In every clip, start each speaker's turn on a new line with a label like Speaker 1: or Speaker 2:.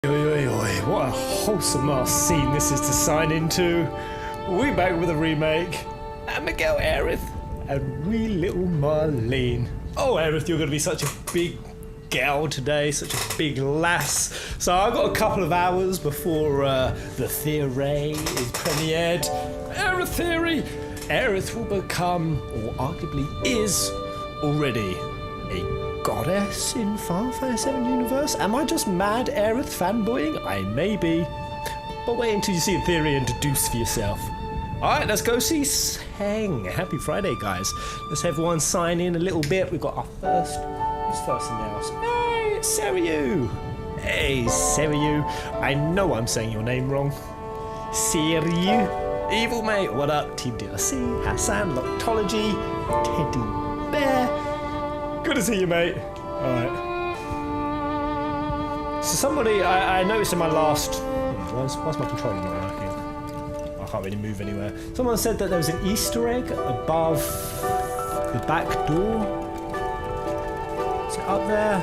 Speaker 1: Oi, oi, oi, what a wholesome ass scene this is to sign into. We back with a remake. And Miguel Aerith and wee little Marlene. Oh, Aerith, you're going to be such a big gal today, such a big lass. So I've got a couple of hours before the theory is premiered. Aerith theory! Aerith will become, or arguably is, already a goddess in FF7 universe? Am I just mad Aerith fanboying? I may be. But wait until you see the theory and deduce for yourself. Alright, let's go see Sang. Happy Friday, guys. Let's have everyone sign in a little bit. We've got our first. Who's first announced? Hey, it's Seryu. Hey, Seryu. I know I'm saying your name wrong. Seryu. Evil mate, what up? Team DLC, Hassan, Loctology, Teddy Bear. Good to see you, mate. Alright. So somebody, I noticed in my last... Why's my controller not working? I can't really move anywhere. Someone said that there was an Easter egg above the back door. Is it up there?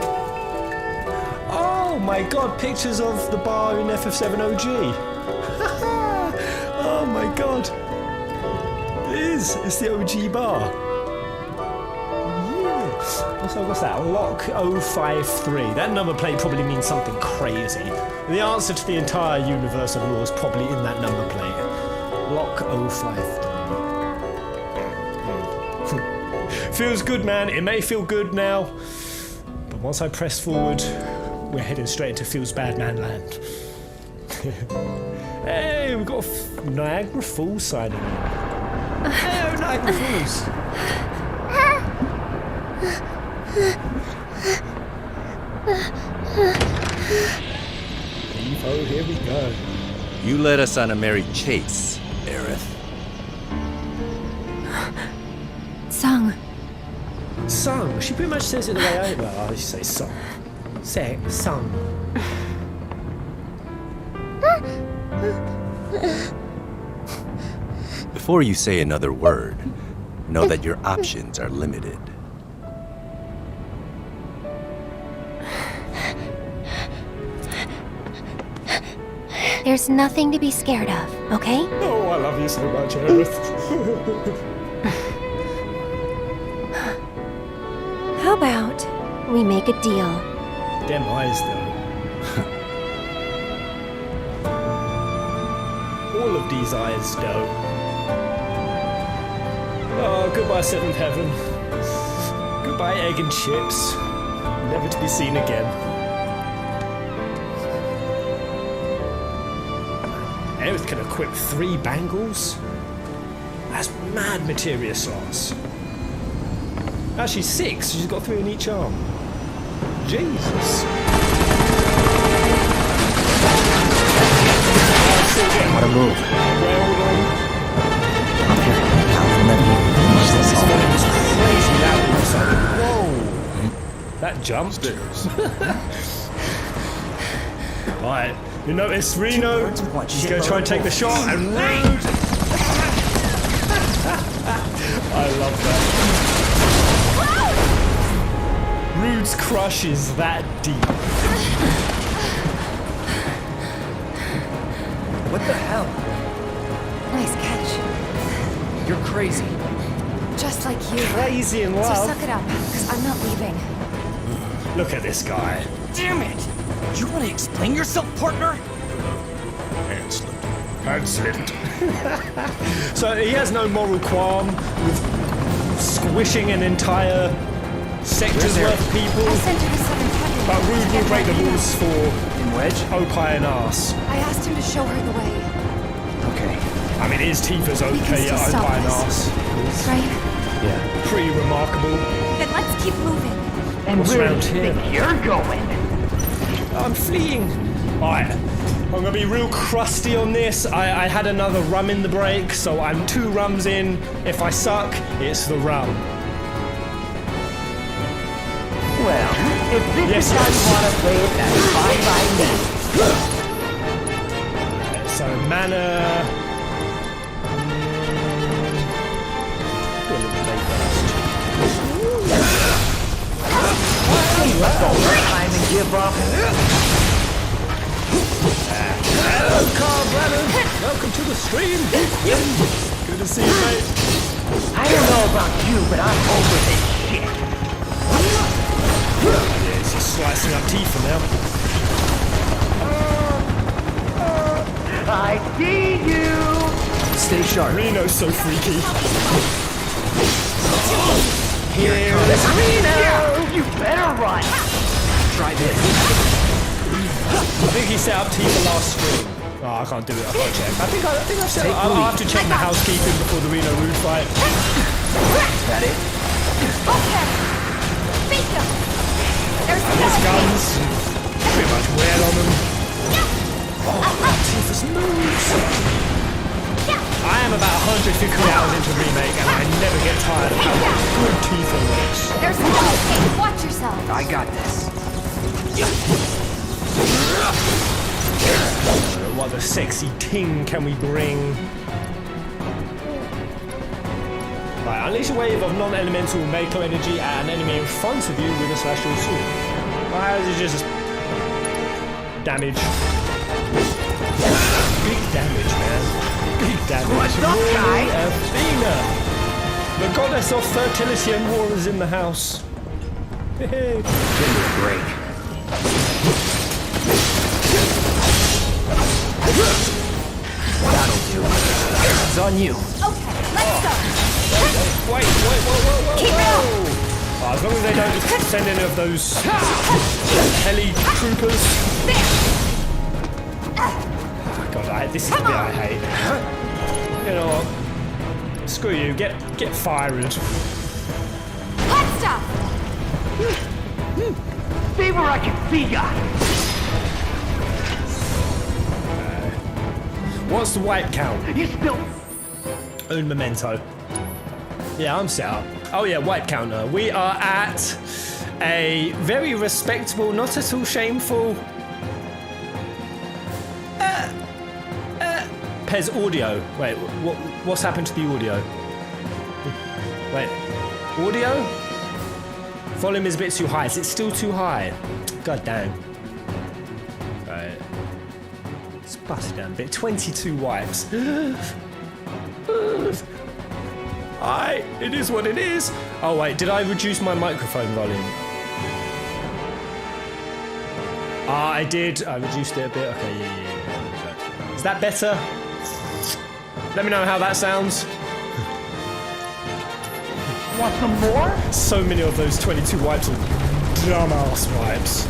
Speaker 1: Oh my god, pictures of the bar in FF7 OG. Oh my god. It is. It's the OG bar. Yeah. Also, what's that? Lock 053. That number plate probably means something crazy. The answer to the entire universe of law is probably in that number plate. Lock 053. Feels good, man. It may feel good now, but once I press forward, we're heading straight into Feels Bad Man land. Hey, we've got Niagara Falls signing in. Hello, Niagara Falls. Oh, here we go.
Speaker 2: You led us on a merry chase, Aerith.
Speaker 3: Sung.
Speaker 1: Sung. She pretty much says it the way I... Well, I say sung. Say it, sung.
Speaker 2: Before you say another word, know that your options are limited.
Speaker 3: There's nothing to be scared of, okay?
Speaker 1: Oh, I love you so much, Aerith.
Speaker 3: How about we make a deal?
Speaker 1: Them eyes, though. All of these eyes, though. Oh, goodbye, Seventh Heaven. Goodbye, Egg and Chips. Never to be seen again. Aerith can equip 3 bangles? That's mad materia slots. Actually 6, she's got 3 in each arm. Jesus.
Speaker 4: What a move. Up here. I'll never finish this
Speaker 1: This
Speaker 4: all.
Speaker 1: one was crazy loud all of a sudden. Whoa! That jumped. Alright, you notice Reno, she's going to try and take the shot, and Rude! I love that. Rude's crush is that deep.
Speaker 4: What the hell?
Speaker 5: Nice catch.
Speaker 4: You're crazy.
Speaker 5: Just like you.
Speaker 1: Crazy in
Speaker 5: So
Speaker 1: love.
Speaker 5: suck it up, because I'm not leaving.
Speaker 1: Look at this guy.
Speaker 4: Damn it! You want to explain yourself, partner?
Speaker 1: Hand slipped. So he has no moral qualm with squishing an entire sector's worth of people.
Speaker 5: I sent him to 7th Heaven.
Speaker 1: But Rude will break the rules for
Speaker 4: In Wedge?
Speaker 1: Opie and Arse.
Speaker 5: I asked him to show her the way.
Speaker 4: Okay.
Speaker 1: I mean, it is Tifa's
Speaker 5: We can
Speaker 1: okay
Speaker 5: still
Speaker 1: at
Speaker 5: stop
Speaker 1: Opie and
Speaker 5: this.
Speaker 1: Arse.
Speaker 5: Right?
Speaker 4: Yeah.
Speaker 1: Pretty remarkable.
Speaker 5: Then let's keep moving.
Speaker 4: And
Speaker 1: What's
Speaker 4: where
Speaker 1: around
Speaker 4: do you
Speaker 1: here?
Speaker 4: think you're going?
Speaker 1: I'm fleeing. Alright, I'm gonna be real crusty on this. I had another rum in the break, so I'm 2 rums in. If I suck, it's the rum.
Speaker 4: Well, if this
Speaker 1: Yes,
Speaker 4: is how you want to play it, that's fine by me.
Speaker 1: So mana. Do a little play first.
Speaker 4: Let's go time and give up.
Speaker 1: welcome to the stream. Good to see you, mate.
Speaker 4: I don't know about you, but I'm over this shit.
Speaker 1: Yeah, it's just slicing up Tifa now.
Speaker 4: I see you.
Speaker 6: Stay sharp.
Speaker 1: Reno's so freaky.
Speaker 6: Here it comes.
Speaker 4: Reno! You better run.
Speaker 6: Try this.
Speaker 1: I think he set up Tifa last stream. Oh, I can't do it. I can't check. I think I've set up. I'll have to check the housekeeping before the Reno Rude fight.
Speaker 6: Is that it?
Speaker 5: Okay. Beat them. There's
Speaker 1: His guns, pretty much wear on them. Oh, Tifa's moves. I am about 150 hours into Remake and I never get tired of how good Tifa looks.
Speaker 5: There's no escape. Watch yourself.
Speaker 6: I got this.
Speaker 1: What a sexy ting can we bring? Right, unleash a wave of non-elemental Mako energy at an enemy in front of you with a celestial sword. Why is it just damage? Big damage, man. Big damage.
Speaker 4: What's up, guys?
Speaker 1: Athena, the goddess of fertility and war, is in the house.
Speaker 6: Give me a break. That'll do. It's on you.
Speaker 5: Okay, let's go.
Speaker 1: Wait, whoa.
Speaker 5: Keep it up.
Speaker 1: Oh, as long as they don't send any of those heli troopers. Oh, God, this is the bit I hate. You know what? Screw you. Get fired.
Speaker 5: Hot stuff.
Speaker 4: See where I can see ya.
Speaker 1: What's the wipe count?
Speaker 4: You still...
Speaker 1: Own memento. Yeah, I'm set up. Oh yeah, wipe counter. We are at a very respectable, not at all shameful Pez audio. Wait, what's happened to the audio? Wait, audio? Volume is a bit too high. Is it still too high? God damn. Right. Let's bust it down a bit. 22 wipes. It is what it is. Oh wait, did I reduce my microphone volume? I did. I reduced it a bit. Okay, yeah. Is that better? Let me know how that sounds.
Speaker 4: Want some more?
Speaker 1: So many of those 22 wipes are dumbass wipes.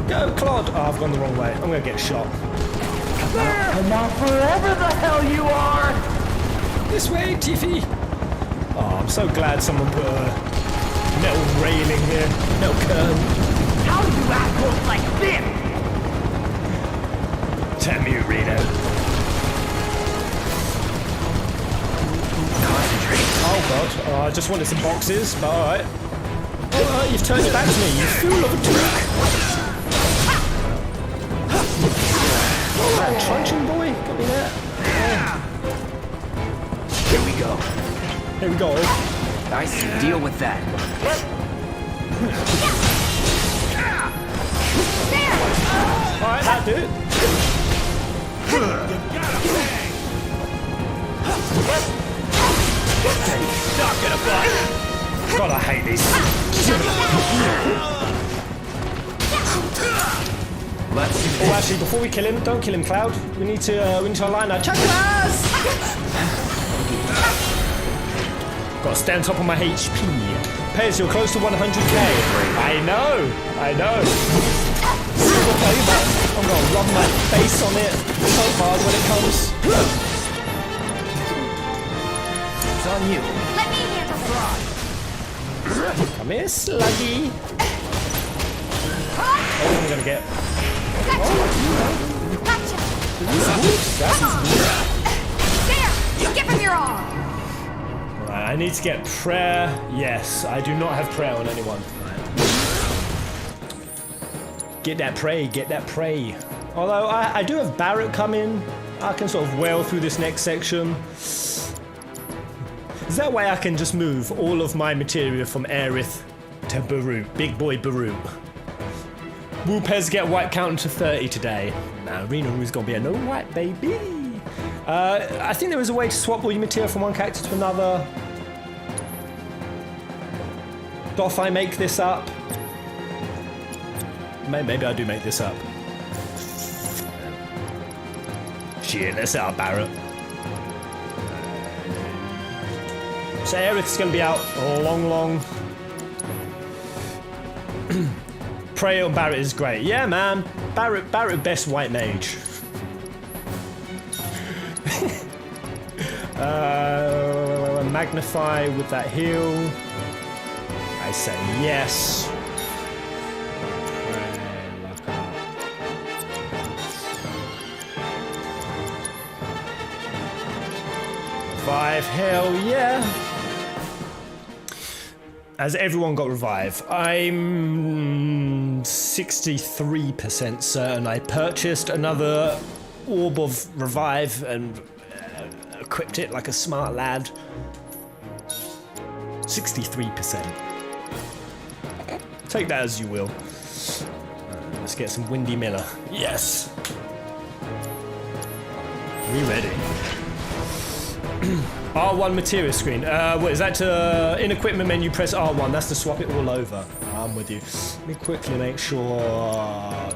Speaker 1: Go, Claude. Oh, I've gone the wrong way. I'm gonna get shot.
Speaker 4: Come on, forever the hell you are!
Speaker 1: This way, Tiffy. Oh, I'm so glad someone put a metal railing here. Metal curb.
Speaker 4: How do you assholes like this?
Speaker 1: Damn you, Reno.
Speaker 6: Concentrate.
Speaker 1: Oh god. Oh, I just wanted some boxes, but alright. Alright, you've turned it back to me, you fool of a Turk. Alright, truncheon boy. Got me there.
Speaker 6: Here we go.
Speaker 1: Here we go.
Speaker 6: I see. Deal with that.
Speaker 1: Alright, that do it.
Speaker 6: Knock it apart.
Speaker 1: God, I hate these.
Speaker 6: Let's see.
Speaker 1: Oh, actually, before we kill him, don't kill him, Cloud. We need to align our chakras. Got to stay on top of my HP. Pez, you're close to 100k. I know. Super playback. I'm gonna rub my face on it so hard when it comes.
Speaker 6: It's on you.
Speaker 5: Let me handle this.
Speaker 1: Come here, Sluggy. Oh, I'm gonna get.
Speaker 5: Gotcha. There. Give him your all.
Speaker 1: Right, I need to get prayer. Yes, I do not have prayer on anyone. Get that prey. Although I do have Barrett coming. I can sort of whale through this next section. Is that way I can just move all of my materia from Aerith to Baru, big boy Baru. Will Pez get white counting to 30 today? Nah, Reno and Rude's gonna be a no white baby. I think there is a way to swap all your material from one character to another. Doth I make this up? Maybe I do make this up. Shit, let's set up Barrett. So Aerith's gonna be out a long. Prey on Barrett is great. Yeah, man. Barrett best white mage. Magnify with that heal. I say yes. 5, hell yeah. Has everyone got revive? I'm 63% certain I purchased another orb of revive and equipped it like a smart lad. 63%. Take that as you will. Let's get some Windy Miller. Yes. We ready? R1 material screen. What is that? To in equipment menu, press R1. That's to swap it all over. I'm with you. Let me quickly make sure. I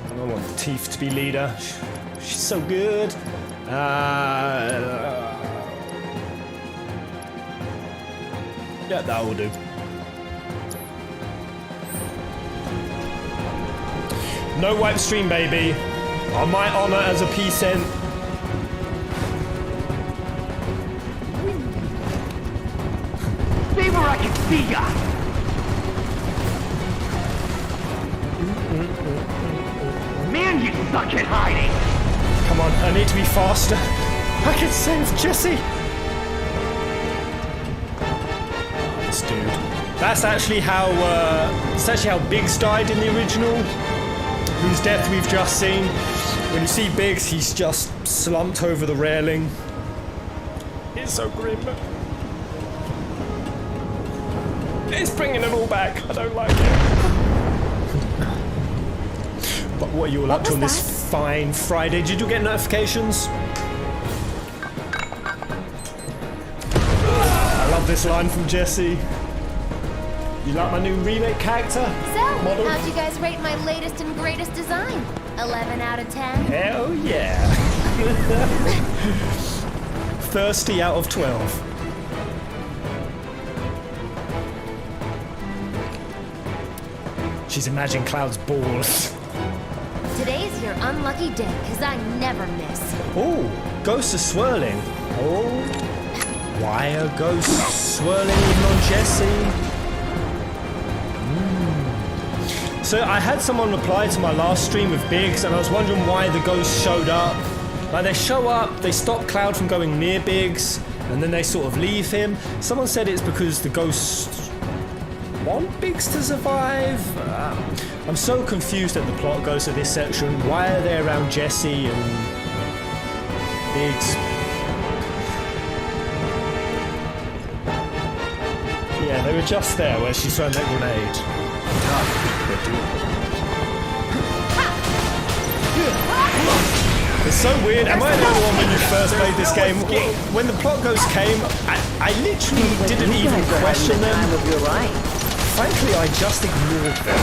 Speaker 1: don't want Tifa to be leader. She's so good. Yeah, that will do. No wipe stream, baby. On my honor as a peasant.
Speaker 4: Stay where I can see ya! Man, you suck at hiding!
Speaker 1: Come on, I need to be faster. I can save Jesse. Oh, this dude. That's actually how. It's actually how Biggs died in the original. Whose death we've just seen. When you see Biggs, he's just slumped over the railing. It's so grim. It's bringing it all back. I don't like it. But what are you all up to on this fine Friday? Did you get notifications? I love this line from Jesse. You like my new remake character?
Speaker 3: So,
Speaker 1: model?
Speaker 3: how'd you guys rate my latest and greatest design? 11 out of 10?
Speaker 1: Hell yeah. 30 out of 12. She's imagining Cloud's balls.
Speaker 3: Today's your unlucky day, because I never miss.
Speaker 1: Oh, ghosts are swirling. Oh, why are ghosts swirling on Jesse? So I had someone reply to my last stream with Biggs, and I was wondering why the ghosts showed up. Like, they show up, they stop Cloud from going near Biggs, and then they sort of leave him. Someone said it's because the ghosts want Biggs to survive. I'm so confused at the plot ghosts of this section. Why are they around Jesse and Biggs? Yeah, they were just there where she's throwing that grenade. It's so weird. Am I the only one when you first played this game? When the plot ghosts came, I literally didn't even question them. Frankly, I just ignored them.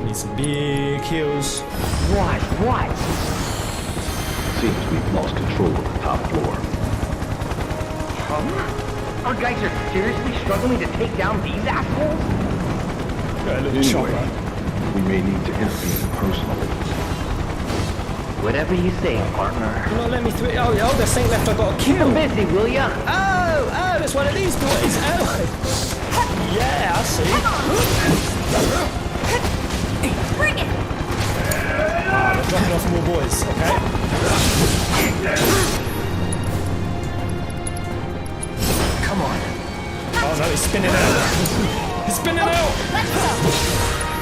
Speaker 1: Need some big heals.
Speaker 4: What?
Speaker 7: Seems we've lost control of the top floor.
Speaker 4: Our guys are seriously struggling to take down these assholes?
Speaker 1: Got a little
Speaker 7: Anyway,
Speaker 1: chopper.
Speaker 7: we may need to intervene personally.
Speaker 4: Whatever you say, partner.
Speaker 1: You not let me through. Oh, there's something left I gotta
Speaker 4: Keep
Speaker 1: kill.
Speaker 4: them busy, will ya?
Speaker 1: Oh, there's one of these boys. Oh. Yeah, I see.
Speaker 5: Bring it!
Speaker 1: They're dropping off more boys. Okay.
Speaker 4: Come on.
Speaker 1: Oh no, he's spinning out. He's spinning out.
Speaker 5: Let's go!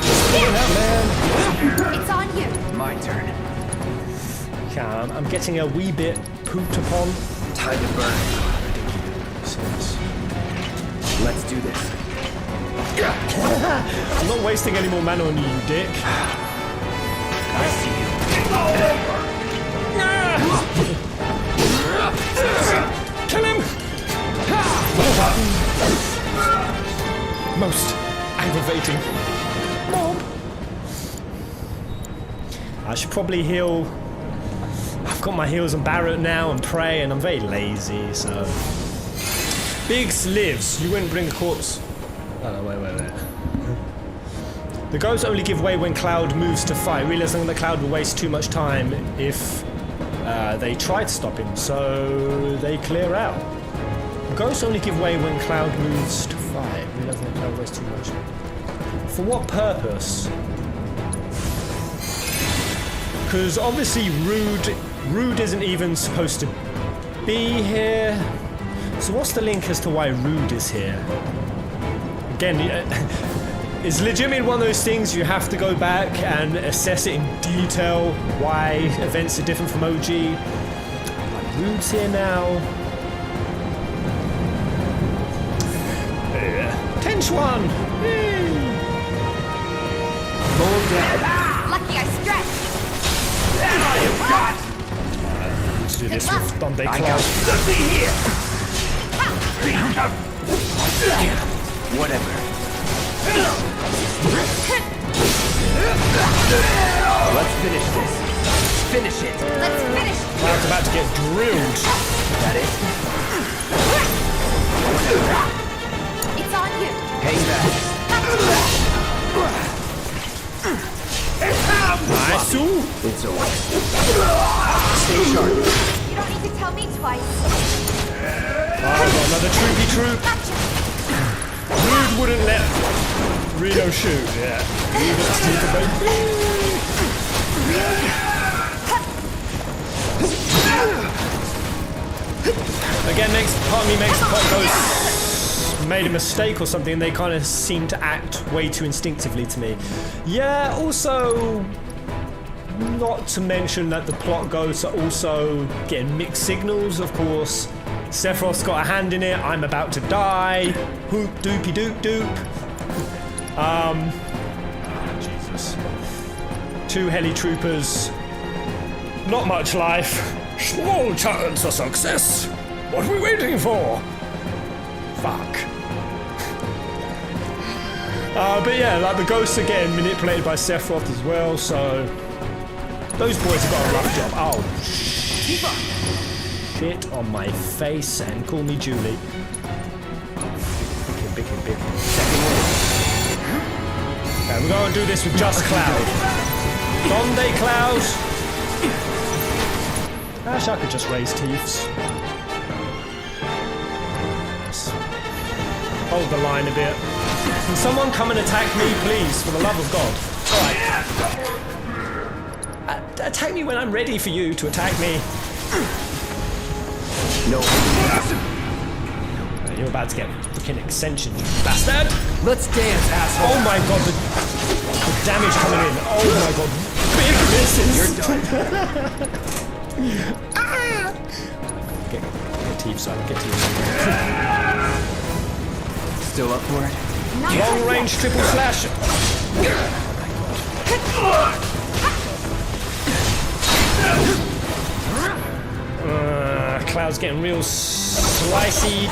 Speaker 1: Spinning out, man.
Speaker 5: It's on you!
Speaker 6: My turn.
Speaker 1: I'm getting a wee bit pooped upon.
Speaker 6: Time to burn. Let's do this.
Speaker 1: I'm not wasting any more mana on you, you dick.
Speaker 6: I see you.
Speaker 1: Kill him! Most aggravating. I should probably heal. I've got my heals on Barrett now and Prey, and I'm very lazy, so. Biggs lives. You wouldn't bring a corpse. Oh, no, wait. The ghosts only give way when Cloud moves to fight, realizing that Cloud will waste too much time if they try to stop him, so they clear out. Ghosts only give way when Cloud moves to fight, realizing that Cloud will waste too much. For what purpose? Because obviously Rude isn't even supposed to be here. So what's the link as to why Rude is here? Again, it's legitimately one of those things you have to go back and assess it in detail, why events are different from OG. Like, Rude's here now. Tench one!
Speaker 5: Lucky I stretched.
Speaker 1: Let's do this with Dundee
Speaker 6: I
Speaker 1: Cloud.
Speaker 6: got whatever. Let's finish this. Finish it.
Speaker 5: Let's finish.
Speaker 1: Cloud's about to get drilled.
Speaker 6: That it?
Speaker 5: It's on you.
Speaker 6: Hang back.
Speaker 1: Nice.
Speaker 6: It's over. Stay sharp.
Speaker 5: You don't need to tell me twice.
Speaker 1: Oh, I've got another troopy troop.
Speaker 5: Gotcha.
Speaker 1: Rude wouldn't let Reno shoot. Yeah. Leave it to Tifa, baby. Again, part of me makes the point goes made a mistake or something, and they kind of seem to act way too instinctively to me. Yeah, also, not to mention that the plot ghosts are also getting mixed signals, of course. Sephiroth's got a hand in it, I'm about to die, hoop doopy doop doop. Jesus. 2 heli troopers, not much life. Small chance of success. What are we waiting for? Fuck. But yeah, like the ghosts are getting manipulated by Sephiroth as well, so those boys have got a rough job. Oh, shit on my face and call me Julie. Big. Okay, we're going to do this with just Cloud. Donde Cloud. Actually, I could just raise teeths. Hold the line a bit. Can someone come and attack me, please, for the love of God? Alright. Attack me when I'm ready for you to attack me.
Speaker 6: No.
Speaker 1: You're about to get freaking extension, you bastard!
Speaker 6: Let's dance, asshole.
Speaker 1: Oh my god, the damage coming in. Oh my god, big misses!
Speaker 6: You're done.
Speaker 1: Get teeth, son, get teeth.
Speaker 6: Still up for it?
Speaker 1: Long range triple slash. Cloud's getting real slicey.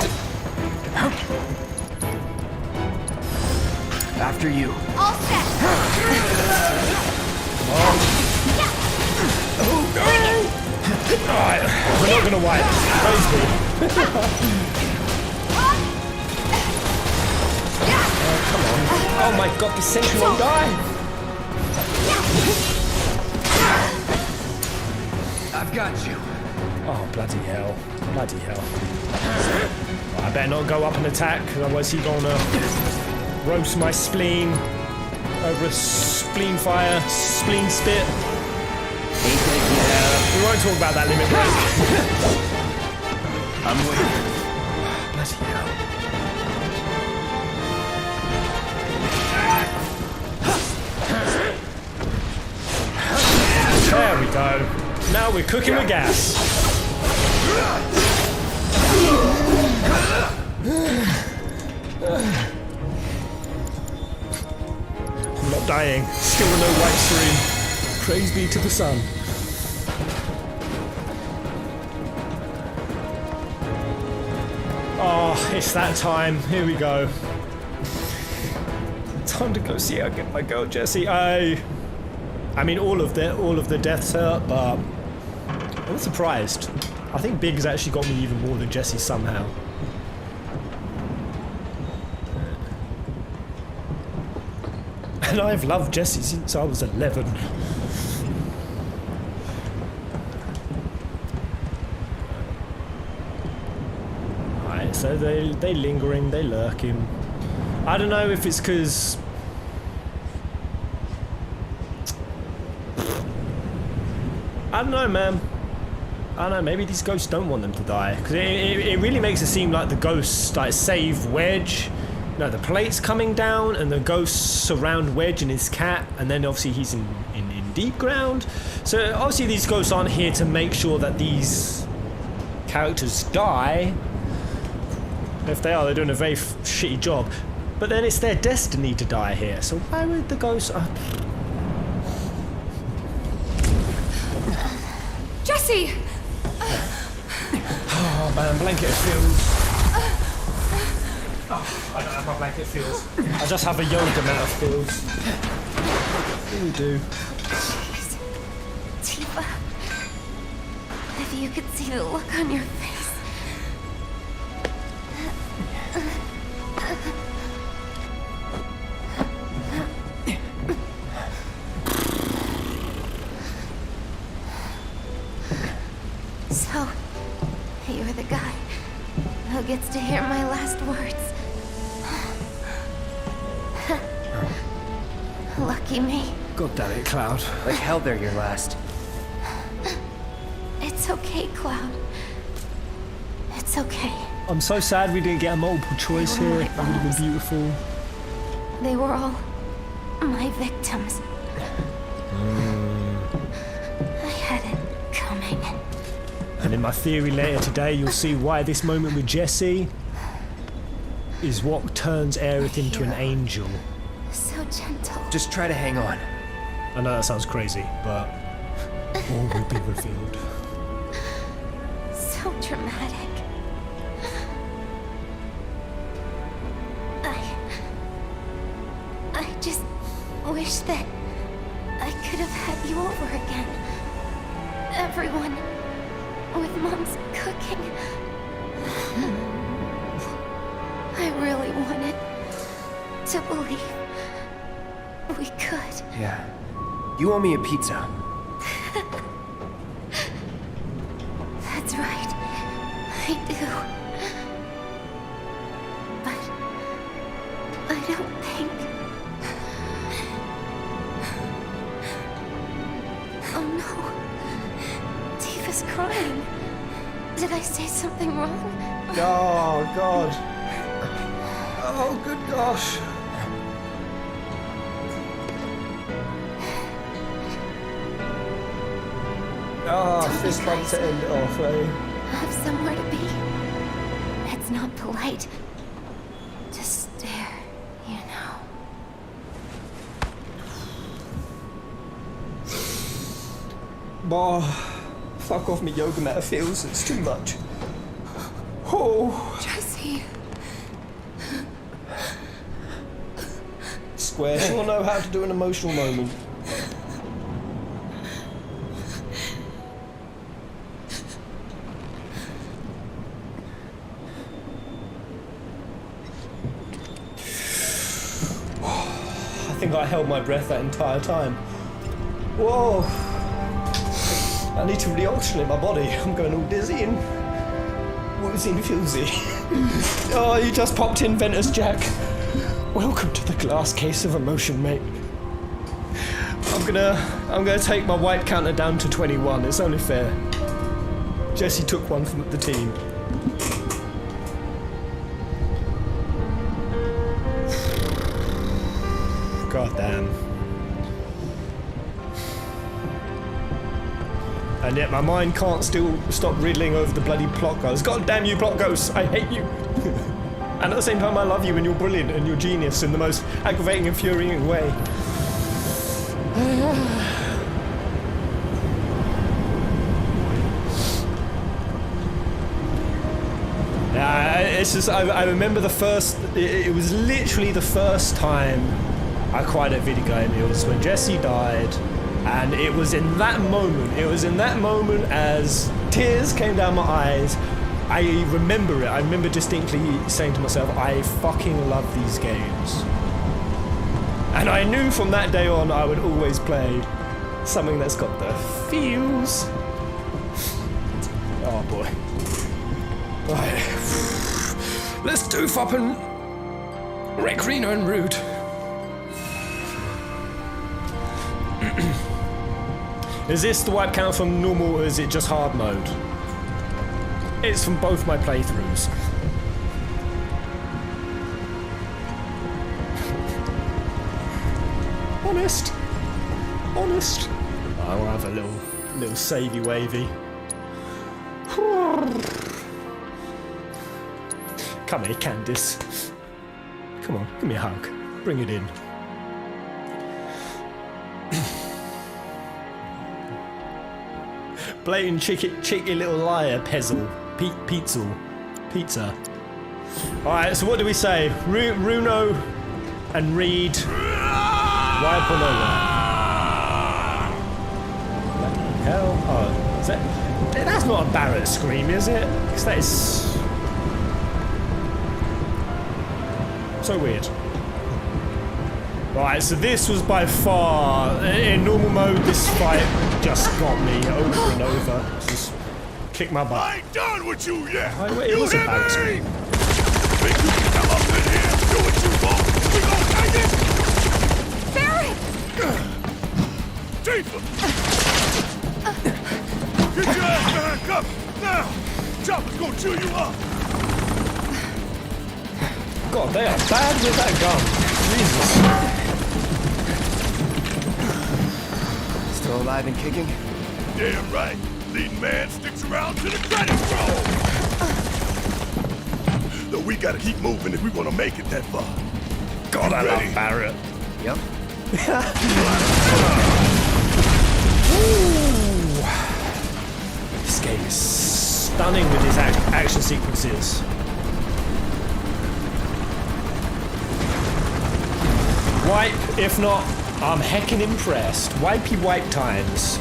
Speaker 6: After you.
Speaker 5: All set.
Speaker 1: Alright, we're not gonna wipe. Praise be. Come on. Oh my god, the sentry won't die.
Speaker 6: I've got you.
Speaker 1: Oh, bloody hell. Bloody hell. Well, I better not go up and attack, otherwise he's gonna roast my spleen over a spleen fire, spleen spit. We won't talk about that limit break.
Speaker 6: I'm waiting.
Speaker 1: Bloody hell. There we go. Now we're cooking with gas. I'm not dying. Still no white stream. Praise be to the sun. Oh, it's that time. Here we go. Time to go see how I get my girl Jessie. I mean, all of the deaths hurt, but I'm surprised. I think Big's actually got me even more than Jessie somehow. And I've loved Jessie since I was 11. Alright, so they lingering, they lurking. I don't know if it's because I don't know, man. I don't know, maybe these ghosts don't want them to die. Because it really makes it seem like the ghosts like save Wedge. No, the plate's coming down and the ghosts surround Wedge and his cat, and then obviously he's in deep ground. So obviously these ghosts aren't here to make sure that these characters die. If they are, they're doing a very shitty job. But then it's their destiny to die here. So why would the ghosts...
Speaker 5: Jesse!
Speaker 1: Oh man, blanket feels... Oh, I don't have my blanket feels. I just have a yoga amount of feels. What do you do?
Speaker 3: Jeez. Tifa. If you could see the look on your face. So, you're the guy who gets to hear my last words. Lucky me.
Speaker 1: God damn it, Cloud.
Speaker 6: Like hell they're your last.
Speaker 3: It's okay, Cloud. It's okay.
Speaker 1: I'm so sad we didn't get a multiple choice
Speaker 3: They were
Speaker 1: here.
Speaker 3: my
Speaker 1: That would have
Speaker 3: bombs.
Speaker 1: been beautiful.
Speaker 3: They were all my victims. I had it coming.
Speaker 1: And in my theory later today, you'll see why this moment with Jessie is what turns Aerith into an angel.
Speaker 3: So gentle.
Speaker 6: Just try to hang on.
Speaker 1: I know that sounds crazy, but all will be revealed.
Speaker 3: So dramatic. I just wish that I could have had you over again. Everyone with Mom's cooking. I really wanted to believe we could.
Speaker 6: Yeah. You owe me a pizza.
Speaker 3: That's right. I do. But I don't think... Oh no. Tifa's crying. Did I say something wrong?
Speaker 1: Oh, God. Oh, good gosh. Oh, fist bump to end it off, eh?
Speaker 3: Have somewhere to be. It's not polite to stare, you know.
Speaker 1: Oh, fuck off me yoga mat feels, it's too much. Oh.
Speaker 5: Jesse.
Speaker 1: Square, she'll know how to do an emotional moment. I think I held my breath that entire time. Whoa! I need to reoxygenate my body. I'm going all dizzy and woozy and fusy. Oh, you just popped in, Ventus Jack. Welcome to the glass case of emotion, mate. I'm gonna take my wipe counter down to 21. It's only fair. Jessie took one from the team. God damn. And yet my mind can't still stop riddling over the bloody plot ghosts. God damn you, plot ghosts! I hate you! And at the same time I love you and you're brilliant and you're genius in the most aggravating, infuriating way. It's just, I remember the first, it was literally the first time I cried at video game. It was when Jesse died, and it was in that moment, as tears came down my eyes. I remember it. I remember distinctly saying to myself, I fucking love these games. And I knew from that day on I would always play something that's got the feels. Oh boy. Right. Let's doof up and wreck Reno and Rude. Is this the wipe count from normal or is it just hard mode? It's from both my playthroughs. Honest. I'll have a little savey wavy. Come here, Candice. Come on, give me a hug. Bring it in. Blatant cheeky little liar, Pezzle. Pizza. Alright, so what do we say? Reno and Reed. Wipe or no wipe? Bloody hell. Oh, is that? That's not a Barrett scream, is it? Because that is so weird. Right, so this was by far, in normal mode, this fight just got me over and over. Just kick my butt.
Speaker 8: I ain't done with you yet.
Speaker 1: It was a Barrett scream.
Speaker 8: Think you can come up in here and do what you want? We gon' take it?
Speaker 5: Barrett!
Speaker 8: Tifa! Get your ass behind cover, now! Chopper's gonna chew you up!
Speaker 1: God, they are bad with that gun. Jesus.
Speaker 6: Still alive and kicking?
Speaker 8: Damn right! Leading man sticks around to the credits roll! Though we gotta keep moving if we wanna make it that far.
Speaker 1: God, I
Speaker 8: ready?
Speaker 1: love Barrett.
Speaker 6: Yep.
Speaker 1: Ooh. This game is stunning with its action sequences. Wipe, if not, I'm heckin' impressed. Wipey wipe times.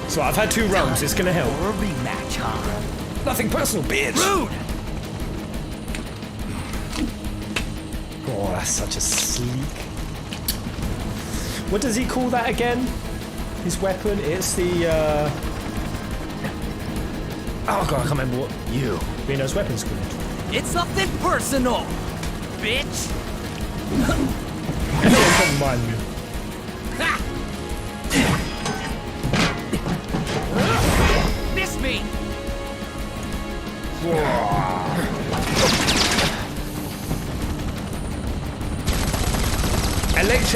Speaker 1: So I've had 2 runs, it's gonna help.
Speaker 6: Or a rematch, huh?
Speaker 1: Nothing personal, bitch!
Speaker 6: Rude!
Speaker 1: Oh, that's such a sleek. What does he call that again? His weapon? It's the, oh god, I can't remember what Reno's weapon's called.
Speaker 6: It's nothing personal, bitch!
Speaker 1: Don't mind me.
Speaker 6: Miss me!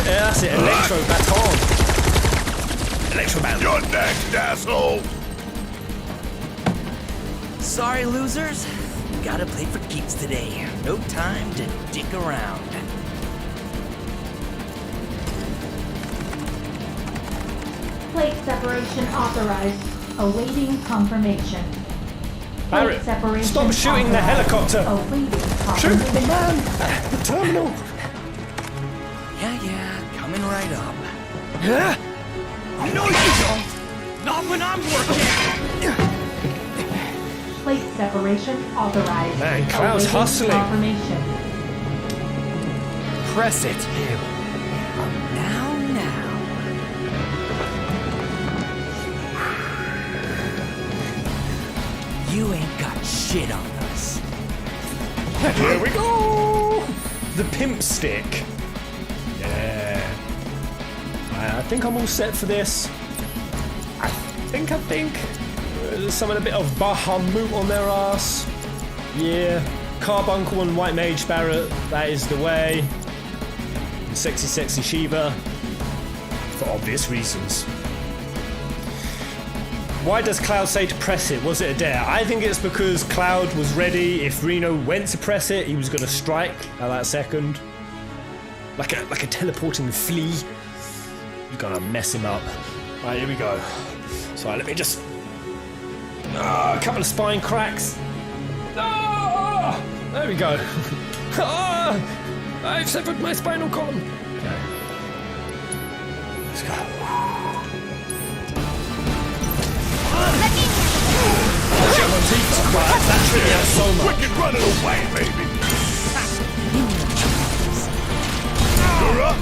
Speaker 1: That's it, Electro Baton. Electro Baton.
Speaker 8: You're next, asshole!
Speaker 6: Sorry, losers. Gotta play for keeps today. No time to dick around.
Speaker 9: Plate separation authorized. Awaiting confirmation.
Speaker 1: Barrett,
Speaker 9: Separation
Speaker 1: stop shooting the
Speaker 9: authorized.
Speaker 1: helicopter!
Speaker 9: Awaiting
Speaker 1: Shoot
Speaker 9: confirmation.
Speaker 1: the man at the terminal!
Speaker 6: Yeah, coming right up. No, you don't! Not when I'm working!
Speaker 9: Plate separation authorized.
Speaker 1: Man, Cloud's
Speaker 9: Awaiting
Speaker 1: hustling.
Speaker 9: Confirmation.
Speaker 6: Press it. Now. You ain't got shit on us.
Speaker 1: Here we go! The pimp stick. Yeah. I think I'm all set for this. I think. Someone a bit of Bahamut on their ass. Yeah. Carbuncle and White Mage Barrett, that is the way. Sexy Shiva. For obvious reasons. Why does Cloud say to press it? Was it a dare? I think it's because Cloud was ready. If Reno went to press it, he was going to strike at that second. Like a teleporting flea. You're going to mess him up. Right, here we go. So let me just... a couple of spine cracks. There we go. I've severed my spinal column. Okay. Let's go. That tripped me out so much.
Speaker 8: Wicked running away, baby. You're up.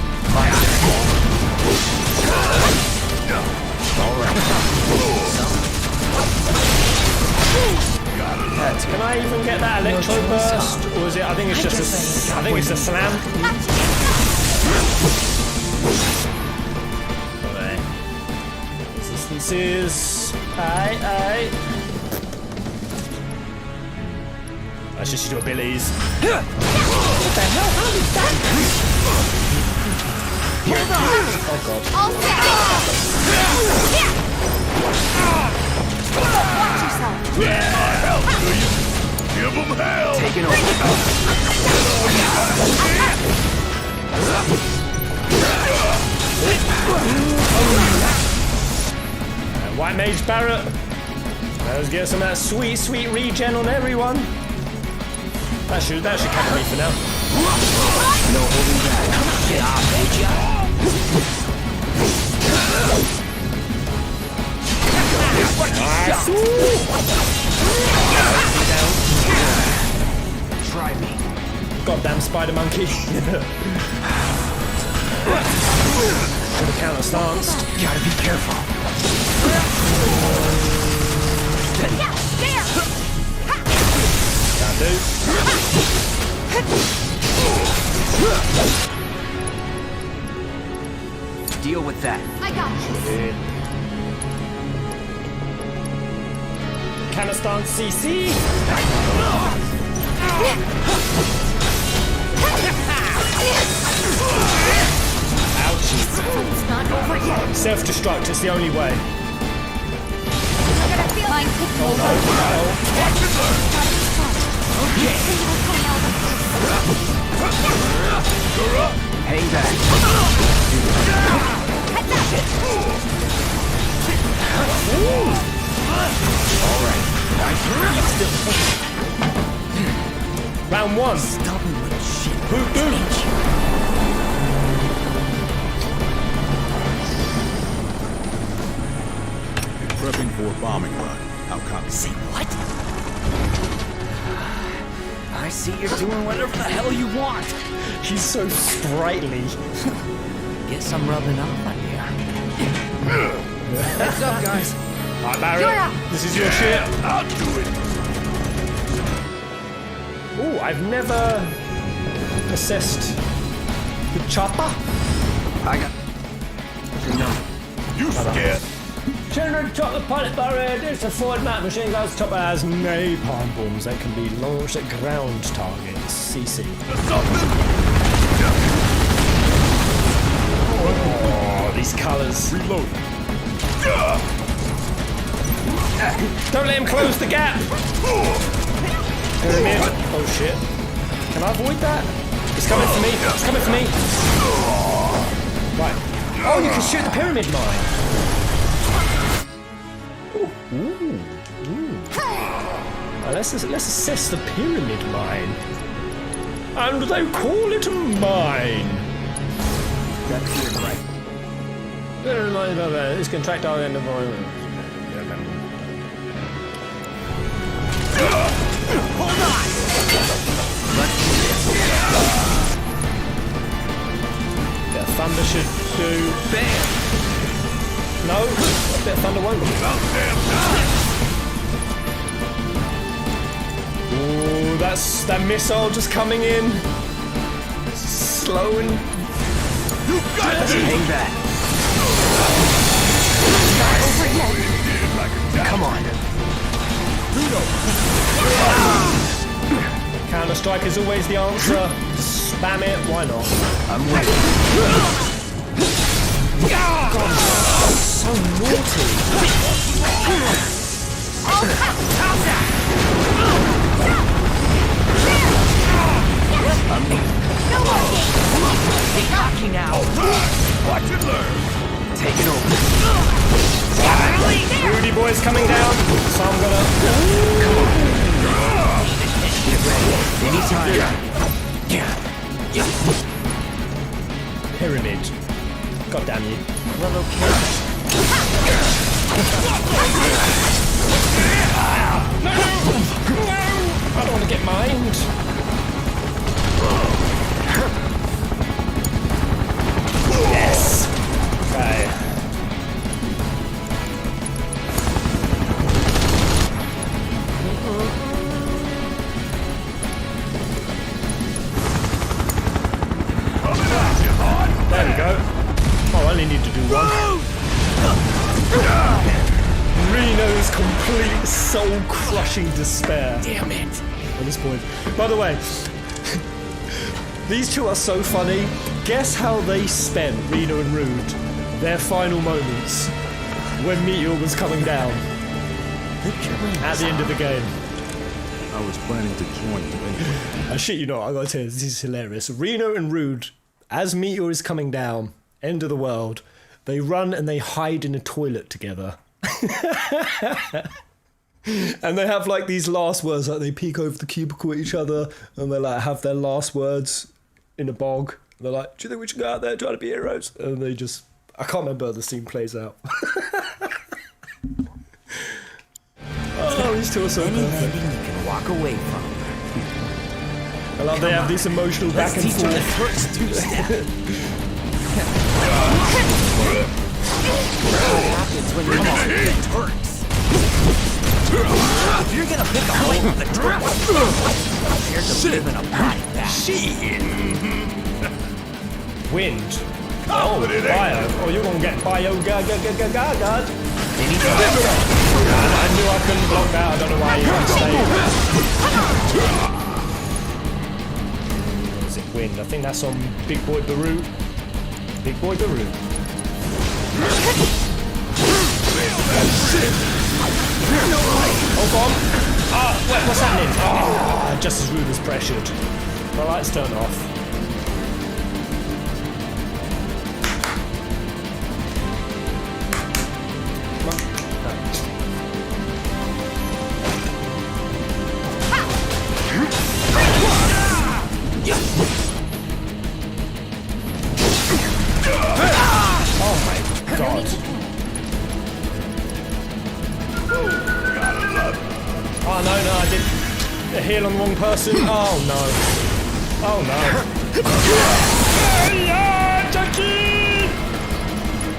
Speaker 1: Can I even get that electro burst, or is it? I think it's just a. I think it's a slam. Okay. Resistances. Aye. That's just your abilities. What the hell? How did that? Oh god.
Speaker 5: Watch yourself.
Speaker 8: Yeah, hell to you. Give them hell.
Speaker 6: Taking over.
Speaker 1: White Mage Barret. Let's get some of that sweet regen on everyone. That should cover me for now.
Speaker 6: No holding back. Get off, Mage.
Speaker 1: Nice.
Speaker 6: Try me.
Speaker 1: Goddamn spider monkey. Should have counter stanced.
Speaker 6: Gotta be careful.
Speaker 1: Can't do.
Speaker 6: Deal with that.
Speaker 5: I got this.
Speaker 1: Counter stance CC. Ouchie.
Speaker 5: It's not over yet.
Speaker 1: Self-destruct is the only way.
Speaker 5: Mine took over.
Speaker 6: Okay. Hang back. All right.
Speaker 1: Round one.
Speaker 6: Stubborn little shit.
Speaker 1: Hoodoo.
Speaker 8: Prepping for a bombing run. How copy?
Speaker 6: Say what? I see you're doing whatever the hell you want.
Speaker 1: He's so sprightly.
Speaker 6: Guess I'm rubbing off on you. Heads up, guys.
Speaker 1: Alright, Barret. This is your shit.
Speaker 8: I'll do it.
Speaker 1: Ooh, I've never assessed the chopper.
Speaker 6: I got. No.
Speaker 8: You scared?
Speaker 1: General top the pilot Barret. It's a forward map. Machine guns chopper has napalm bombs that can be launched at ground targets. CC. Oh, these colours.
Speaker 8: Reload.
Speaker 1: Don't let him close the gap! Pyramid. Oh shit. Can I avoid that? It's coming for me. It's coming for me. Right. Oh, you can shoot the pyramid mine. Ooh. Now let's assess the pyramid mine. And they call it a mine.
Speaker 6: That's it, right.
Speaker 1: This can track down the end of the
Speaker 6: Hold on! Let's do this.
Speaker 1: Bit of thunder should do.
Speaker 6: Bam!
Speaker 1: No, a bit of thunder won't. Ooh, that's that missile just coming in. Slowing.
Speaker 8: You got this.
Speaker 6: Hang back.
Speaker 5: Not over yet.
Speaker 6: Come on.
Speaker 1: Counter strike is always the answer. Spam it, why not?
Speaker 6: I'm ready.
Speaker 1: God, so naughty.
Speaker 6: Hey, cocky now.
Speaker 8: Watch and learn.
Speaker 6: Take it over.
Speaker 1: Rudy boy's coming down, so I'm gonna.
Speaker 6: Anytime.
Speaker 1: Pyramid. God damn you.
Speaker 6: Well, okay.
Speaker 1: I don't want to get mined. Yes. Okay. There we go. Oh, I only need to do one. Reno's complete soul-crushing despair.
Speaker 6: Damn it.
Speaker 1: At this point. By the way, these two are so funny. Guess how they spent, Reno and Rude, their final moments when Meteor was coming down at the end of the game.
Speaker 8: I was planning to join you anyway.
Speaker 1: I shit you not, I gotta tell you, this is hilarious. Reno and Rude, as Meteor is coming down, end of the world, they run and they hide in a toilet together. And they have like these last words, like they peek over the cubicle at each other and they like have their last words in a bog. They're like, do you think we should go out there try to be heroes? And they just, I can't remember how the scene plays out. Oh, these two are so
Speaker 6: Any
Speaker 1: perfect.
Speaker 6: ending you can walk away from.
Speaker 1: I love they have this emotional back and
Speaker 6: Let's teach them the
Speaker 1: forth.
Speaker 6: Turks two-step. What happens when you call the Turks? If you're gonna pick a hole in the trap, you're to live in a body bag.
Speaker 1: Wind. Oh, bio. Oh, you're gonna get bio. God. I knew I couldn't block that. I don't know why you didn't stay. Is it wind? I think that's on Big Boy Baru. Big Boy Baru. Oh, bomb. What's happening? Oh, just as Rude was pressured. My lights turned off. Oh my god. Oh no, I did a heal on the wrong person. Oh no. Oh no. Yeah, Jackie!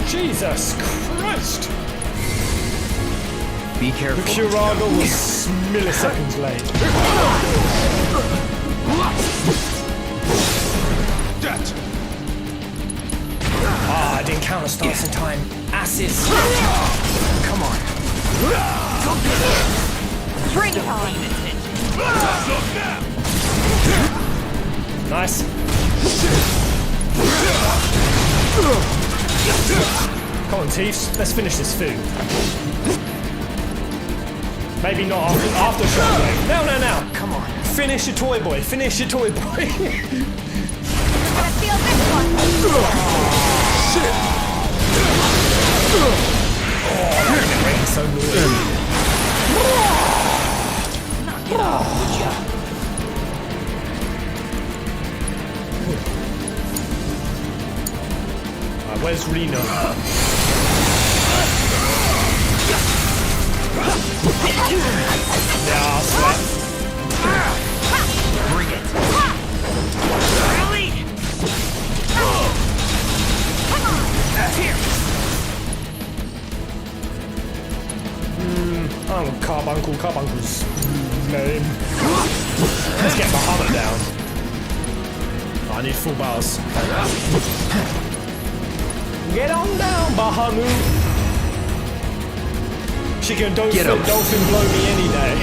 Speaker 1: Jesus Christ!
Speaker 6: Be careful.
Speaker 1: The Curaga was milliseconds late. Ah, I didn't counter stance in time. Asses. Come on.
Speaker 5: Bring it on.
Speaker 1: Nice. Come on, Thieves. Let's finish this food. Maybe not after Shockwave. No. Come on. Finish your toy boy. Finish your toy boy.
Speaker 5: Let's steal this one.
Speaker 8: Shit!
Speaker 1: The rain's so annoying.
Speaker 6: Knock it off, would ya?
Speaker 1: Where's Reno? Yeah, sweat.
Speaker 6: Bring it. Really? Here.
Speaker 1: Oh, Carbuncle's name. Let's get Bahamut down. I need full bars. Get on down, Bahamut. She can dolphin blow me any day.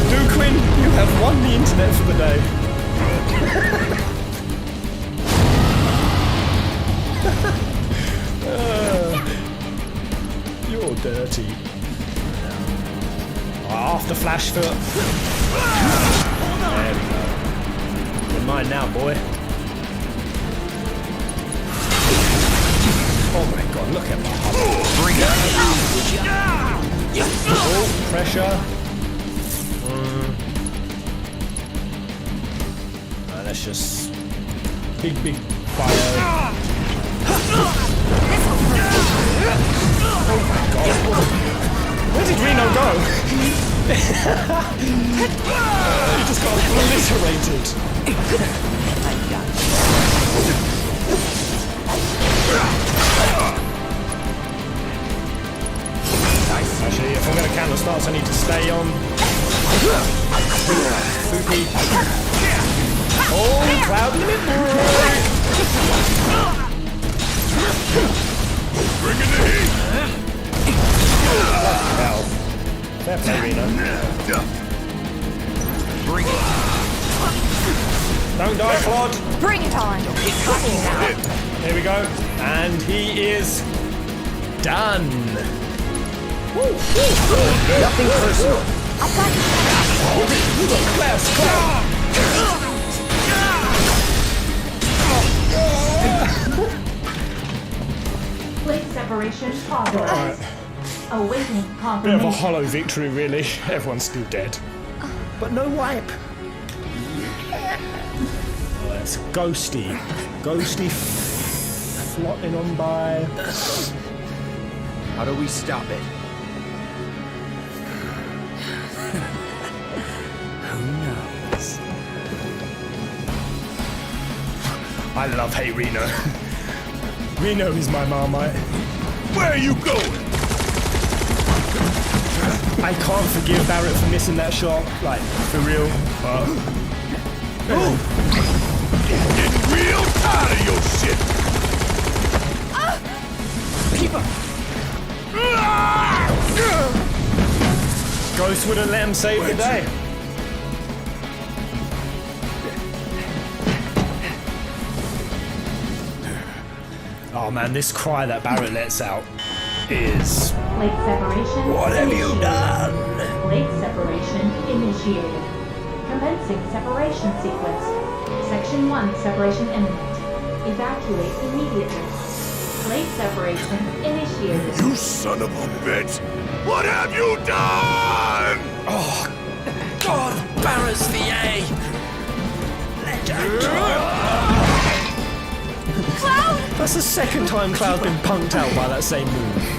Speaker 1: Duquin, you have won the internet for the day. You're dirty. After flash foot. There we go. You're mine now, boy. Oh my god, look at that. Oh, pressure. That's just big fire. Oh my god. Where did Reno go? He just got obliterated. Actually, if I'm going to count the starts, I need to stay on. Spoopy. Oh, cloud limit break!
Speaker 8: Bring in the heat!
Speaker 1: Hell. Fair play, Reno.
Speaker 6: Bring it.
Speaker 1: Don't die, Claude.
Speaker 5: Bring it on. It's happening now.
Speaker 1: Here we go. And he is done. Woo. Nothing personal.
Speaker 5: I've got
Speaker 9: Plate separation authorized. Awaiting
Speaker 1: Bit of a
Speaker 9: confirmation.
Speaker 1: hollow victory, really. Everyone's still dead. But no wipe. Oh, that's ghosty. Ghosty floating on by.
Speaker 6: How do we stop it? Who knows?
Speaker 1: I love Hey Reno. Reno is my Marmite.
Speaker 8: Where are you going?
Speaker 1: I can't forgive Barrett for missing that shot, like, for real, but...
Speaker 8: Getting real tired of your shit!
Speaker 1: Ghost wouldn't let him save the day. Oh man, this cry that Barrett lets out is...
Speaker 9: Plate separation.
Speaker 1: What have you
Speaker 9: initiated.
Speaker 1: done?
Speaker 9: Plate separation initiated. Commencing separation sequence. Section 1 separation imminent. Evacuate immediately. Plate separation initiated.
Speaker 8: You son of a bitch! What have you done?
Speaker 6: Oh, God, Barra's VA!
Speaker 5: Cloud!
Speaker 1: That's the second time Cloud's been punked out by that same move.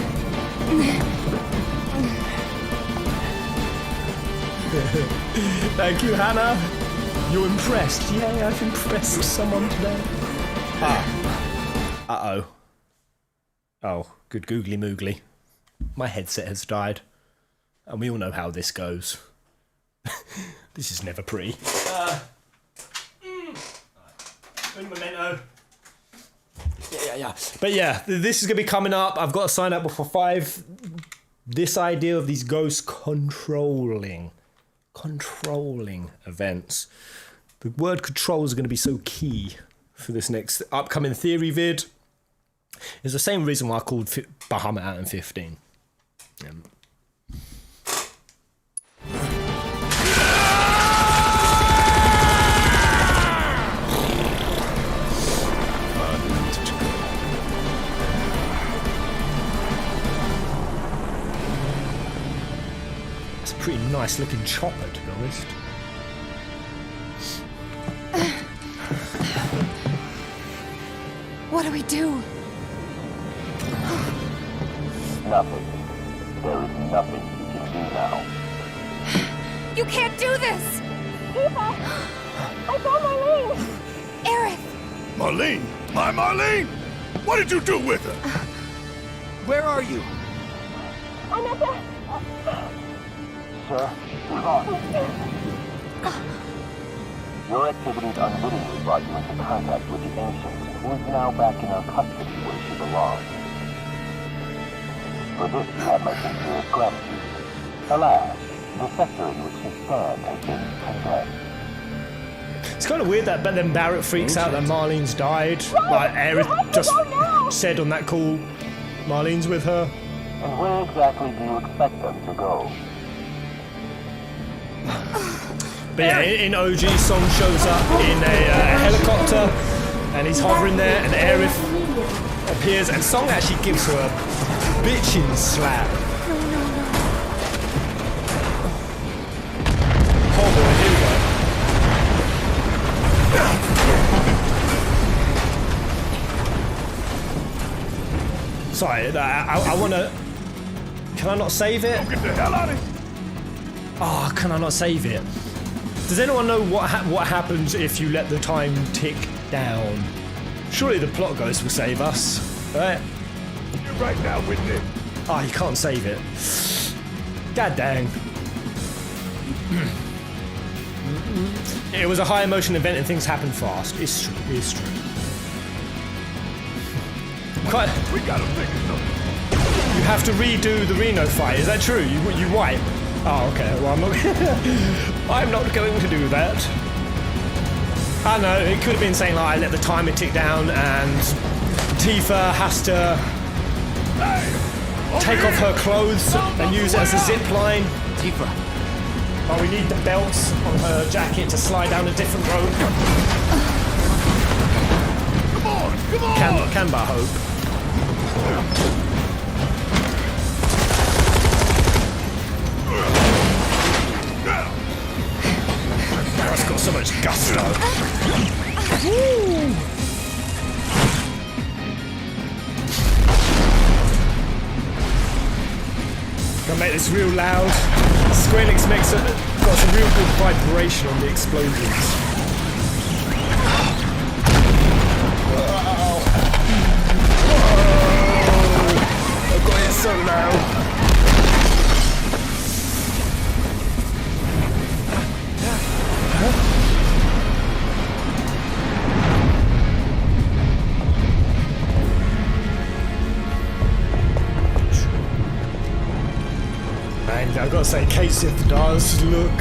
Speaker 1: Thank you, Hannah. You're impressed. Yay, I've impressed someone today. Uh-oh. Oh, good googly moogly. My headset has died. And we all know how this goes. This is never pretty. Un momento. Yeah. But yeah, this is going to be coming up. I've got to sign up before 5. This idea of these ghosts controlling events. The word control is going to be so key for this next upcoming theory vid. It's the same reason why I called Bahamut out in 15. It's a pretty nice looking chopper, to be honest.
Speaker 5: What do we do?
Speaker 7: Nothing. There is nothing you can do now.
Speaker 5: You can't do this! Tifa! I saw Marlene! Aerith!
Speaker 8: Marlene? My Marlene? What did you do with her?
Speaker 6: Where are you?
Speaker 5: I'm at the...
Speaker 7: Sir, come. Your activities unwittingly brought you into contact with the Ancients, who is now back in our custody where she belongs. For this, you have my sincerest gratitude. Alas, the sector in which you stand has been condemned.
Speaker 1: It's kind of weird that but then Barrett freaks out that Marlene's died. Like Aerith just said on that call, Marlene's with her.
Speaker 7: And where exactly do you expect them to go?
Speaker 1: But yeah, in OG, Song shows up in a helicopter, and he's hovering there, and Aerith appears, and Song actually gives her a bitchin' slap. Oh boy, here we go. Sorry, I wanna... Can I not save it?
Speaker 8: Get the hell out of here!
Speaker 1: Oh, can I not save it? Does anyone know what happens if you let the time tick down? Surely the plot ghost will save us, right?
Speaker 8: You're right now with me.
Speaker 1: Oh, you can't save it. God dang. It was a high emotion event and things happen fast. It's true, it's true. Quite.
Speaker 8: We gotta figure something.
Speaker 1: You have to redo the Reno fight, is that true? You wipe? Oh, okay, well I'm not... I'm not going to do that. I know, it could have been saying like I let the timer tick down and Tifa has to take off her clothes and use it as a zip line.
Speaker 6: Tifa.
Speaker 1: But we need the belts on her jacket to slide down a different rope.
Speaker 8: Come on!
Speaker 1: Can but hope. It's got so much gusto. Woo! Gonna make this real loud. Square Enix got some real good vibration on the explosions. Whoa. I've got it so loud. And I've got to say, Kasith does look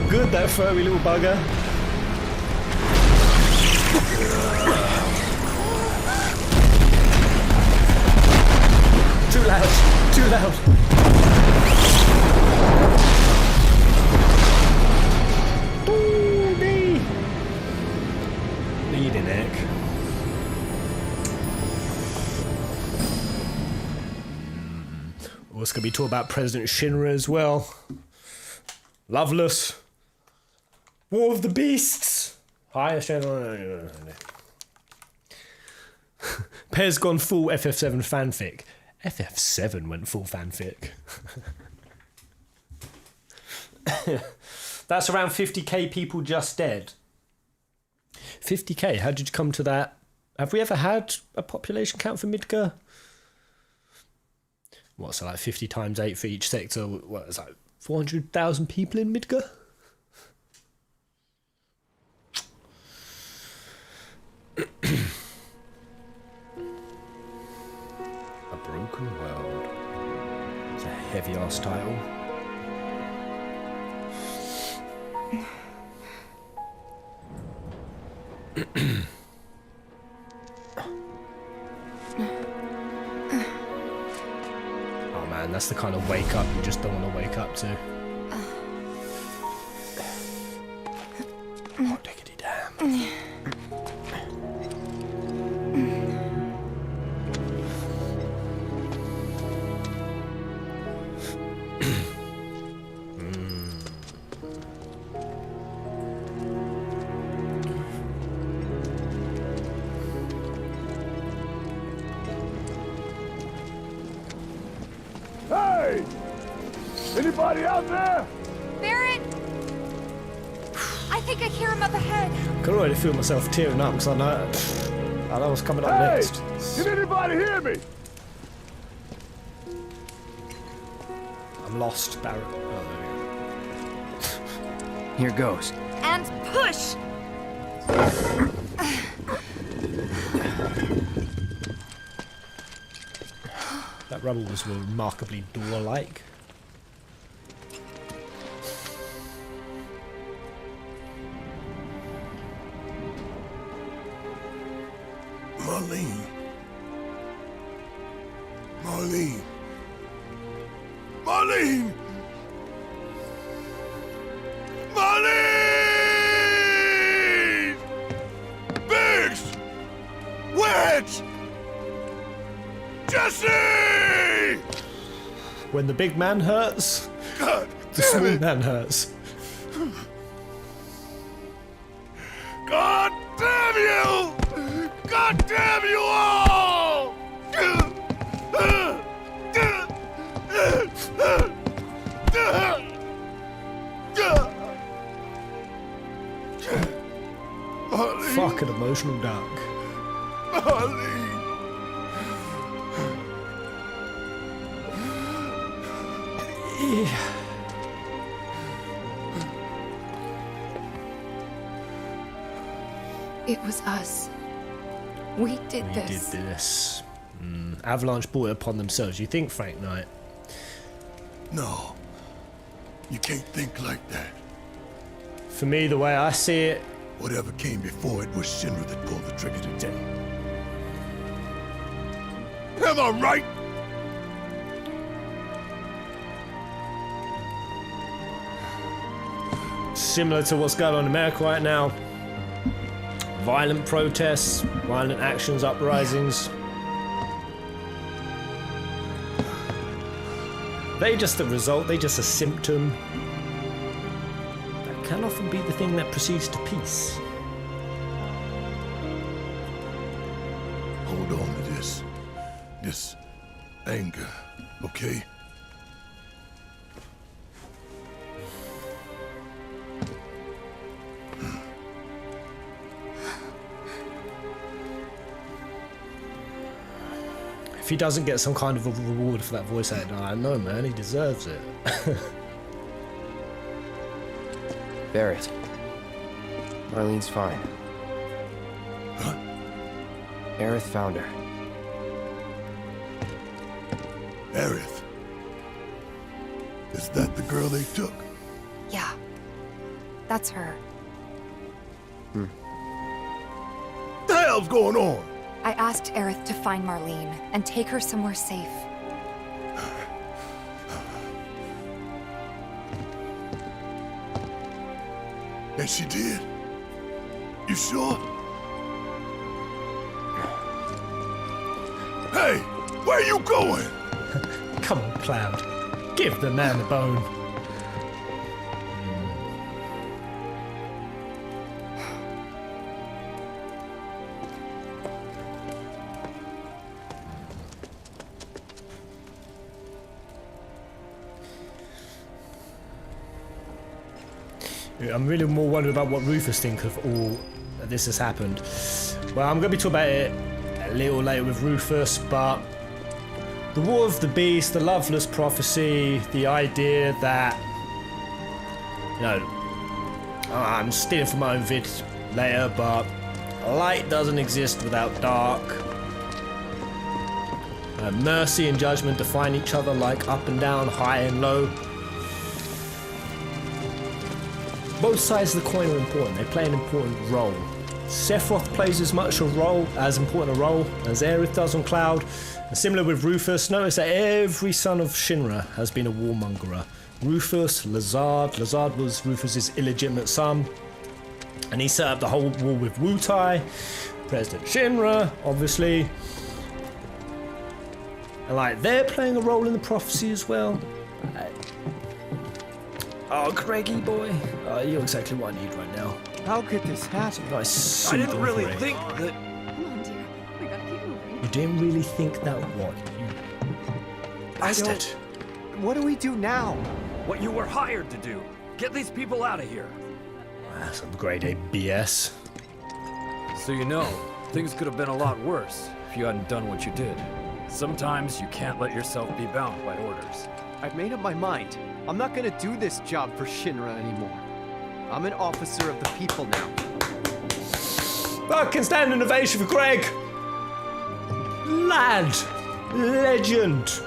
Speaker 1: good, that furry little bugger. Too loud, too loud. Ooh, knee. Leading neck. It's going to be talking about President Shinra as well. Loveless. War of the Beasts. Hi, Pez gone full FF7 fanfic. FF7 went full fanfic. That's around 50k people just dead. 50k? How did you come to that? Have we ever had a population count for Midgar? What's so like 50 times 8 for each sector? What is that? 400,000 people in Midgar? A Broken World. It's a heavy ass title. Man, that's the kind of wake up you just don't want to wake up to. Oh, diggity damn.
Speaker 8: Hey! Anybody out there?
Speaker 5: Barrett! I think I hear him up ahead.
Speaker 1: I can already feel myself tearing up because I know what's coming up next.
Speaker 8: Can anybody hear me?
Speaker 1: I'm lost, Barrett. Oh, there we go.
Speaker 6: Here goes.
Speaker 5: And push!
Speaker 1: That rubble was remarkably door-like.
Speaker 8: Marlene. Marlene! Marlene! Marlene! Biggs! Wedge! Jesse!
Speaker 1: When the big man hurts,
Speaker 8: God
Speaker 1: the
Speaker 8: damn
Speaker 1: small
Speaker 8: it!
Speaker 1: man hurts.
Speaker 8: God damn you! God damn you all! Marlene!
Speaker 1: Fucking emotional dark.
Speaker 8: Marlene!
Speaker 1: Yeah.
Speaker 5: It was us. We did
Speaker 1: We
Speaker 5: this.
Speaker 1: did this. Avalanche brought it upon themselves. You think, Frank Knight?
Speaker 8: No. You can't think like that.
Speaker 1: For me, the way I see it,
Speaker 8: Whatever came before it was Shinra that pulled the trigger today. Am I right?
Speaker 1: similar to what's going on in America right now. Violent protests, violent actions, uprisings. They just a result, they just a symptom. That can often be the thing that proceeds to peace.
Speaker 8: Hold on to this anger, okay?
Speaker 1: If he doesn't get some kind of a reward for that voice actor, I know, man, he deserves it.
Speaker 10: Barrett. Marlene's fine.
Speaker 8: Huh?
Speaker 10: Aerith found her.
Speaker 8: Aerith. Is that the girl they took?
Speaker 5: Yeah. That's her.
Speaker 8: The hell's going on?
Speaker 5: I asked Aerith to find Marlene and take her somewhere safe.
Speaker 8: And she did? You sure? Hey, where you going?
Speaker 1: Come on, Cloud. Give the man a bone. I'm really more worried about what Rufus thinks of all this has happened. Well, I'm going to be talking about it a little later with Rufus, but the War of the Beast, the Loveless Prophecy, the idea that, you know, I'm stealing from my own vid later, but light doesn't exist without dark. Mercy and judgment define each other like up and down, high and low. Both sides of the coin are important. They play an important role. Sephiroth plays as important a role as Aerith does on Cloud. And similar with Rufus, notice that every son of Shinra has been a warmongerer. Rufus, Lazard was Rufus's illegitimate son, and he set up the whole war with Wutai, President Shinra, obviously. And like, they're playing a role in the prophecy as well. Oh, Greggy boy. You're exactly what I need right now.
Speaker 10: How could this happen?
Speaker 1: Nice.
Speaker 10: I didn't really think that.
Speaker 3: Come on, dear. We gotta keep moving.
Speaker 1: You didn't really think that what? You bastard.
Speaker 10: What do we do now?
Speaker 11: What you were hired to do. Get these people out of here.
Speaker 1: That's some grade A BS.
Speaker 11: So you know, things could have been a lot worse if you hadn't done what you did. Sometimes you can't let yourself be bound by orders.
Speaker 10: I've made up my mind. I'm not gonna do this job for Shinra anymore. I'm an officer of the people now.
Speaker 1: I can stand an ovation for Greg. Lad. Legend.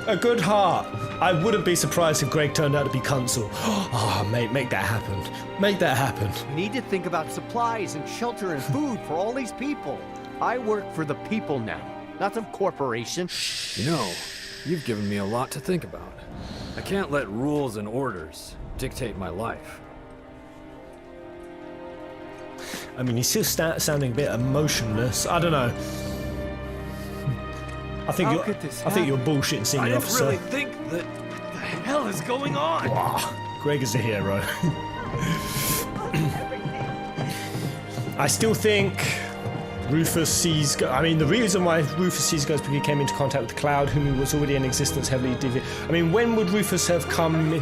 Speaker 1: A good heart. I wouldn't be surprised if Greg turned out to be consul. Oh, mate, make that happen. Make that happen.
Speaker 10: We need to think about supplies and shelter and food for all these people. I work for the people now. not some corporation.
Speaker 11: You know, you've given me a lot to think about. I can't let rules and orders dictate my life.
Speaker 1: I mean, he's still sounding a bit emotionless. I don't know. I think you're bullshitting, senior officer.
Speaker 11: I didn't really think that. What the hell is going on?
Speaker 1: Wow, Greg is a hero. I still think Rufus sees. I mean, the reason why Rufus sees ghosts because he came into contact with the Cloud, whom was already in existence, heavily deviated. I mean, when would Rufus have come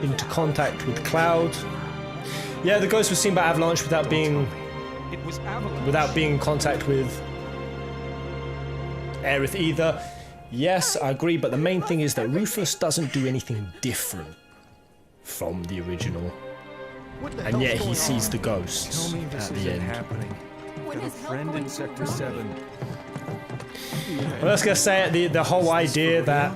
Speaker 1: into contact with the Cloud? Yeah, the ghost was seen by Avalanche without being in contact with Aerith either. Yes, I agree, but the main thing is that Rufus doesn't do anything different from the original, and yet he sees the ghosts at the end.
Speaker 11: I've got a friend in Sector 7.
Speaker 1: Well, I was gonna say the whole idea that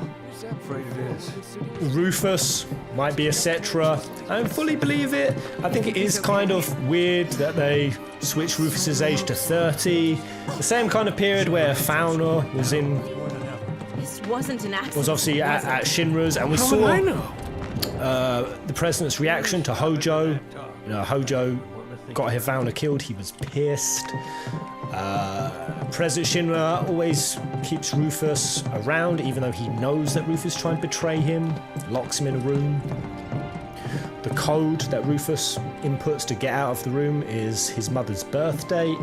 Speaker 1: Rufus might be a Cetra, I don't fully believe it. I think it is kind of weird that they switched Rufus's age to 30. The same kind of period where Fauna was in.
Speaker 5: This wasn't an accident.
Speaker 1: Was obviously at Shinra's, and we saw the president's reaction to Hojo. You know, Hojo got Fauna killed. He was pissed. President Shinra always keeps Rufus around, even though he knows that Rufus is trying to betray him. Locks him in a room. The code that Rufus inputs to get out of the room is his mother's birth date.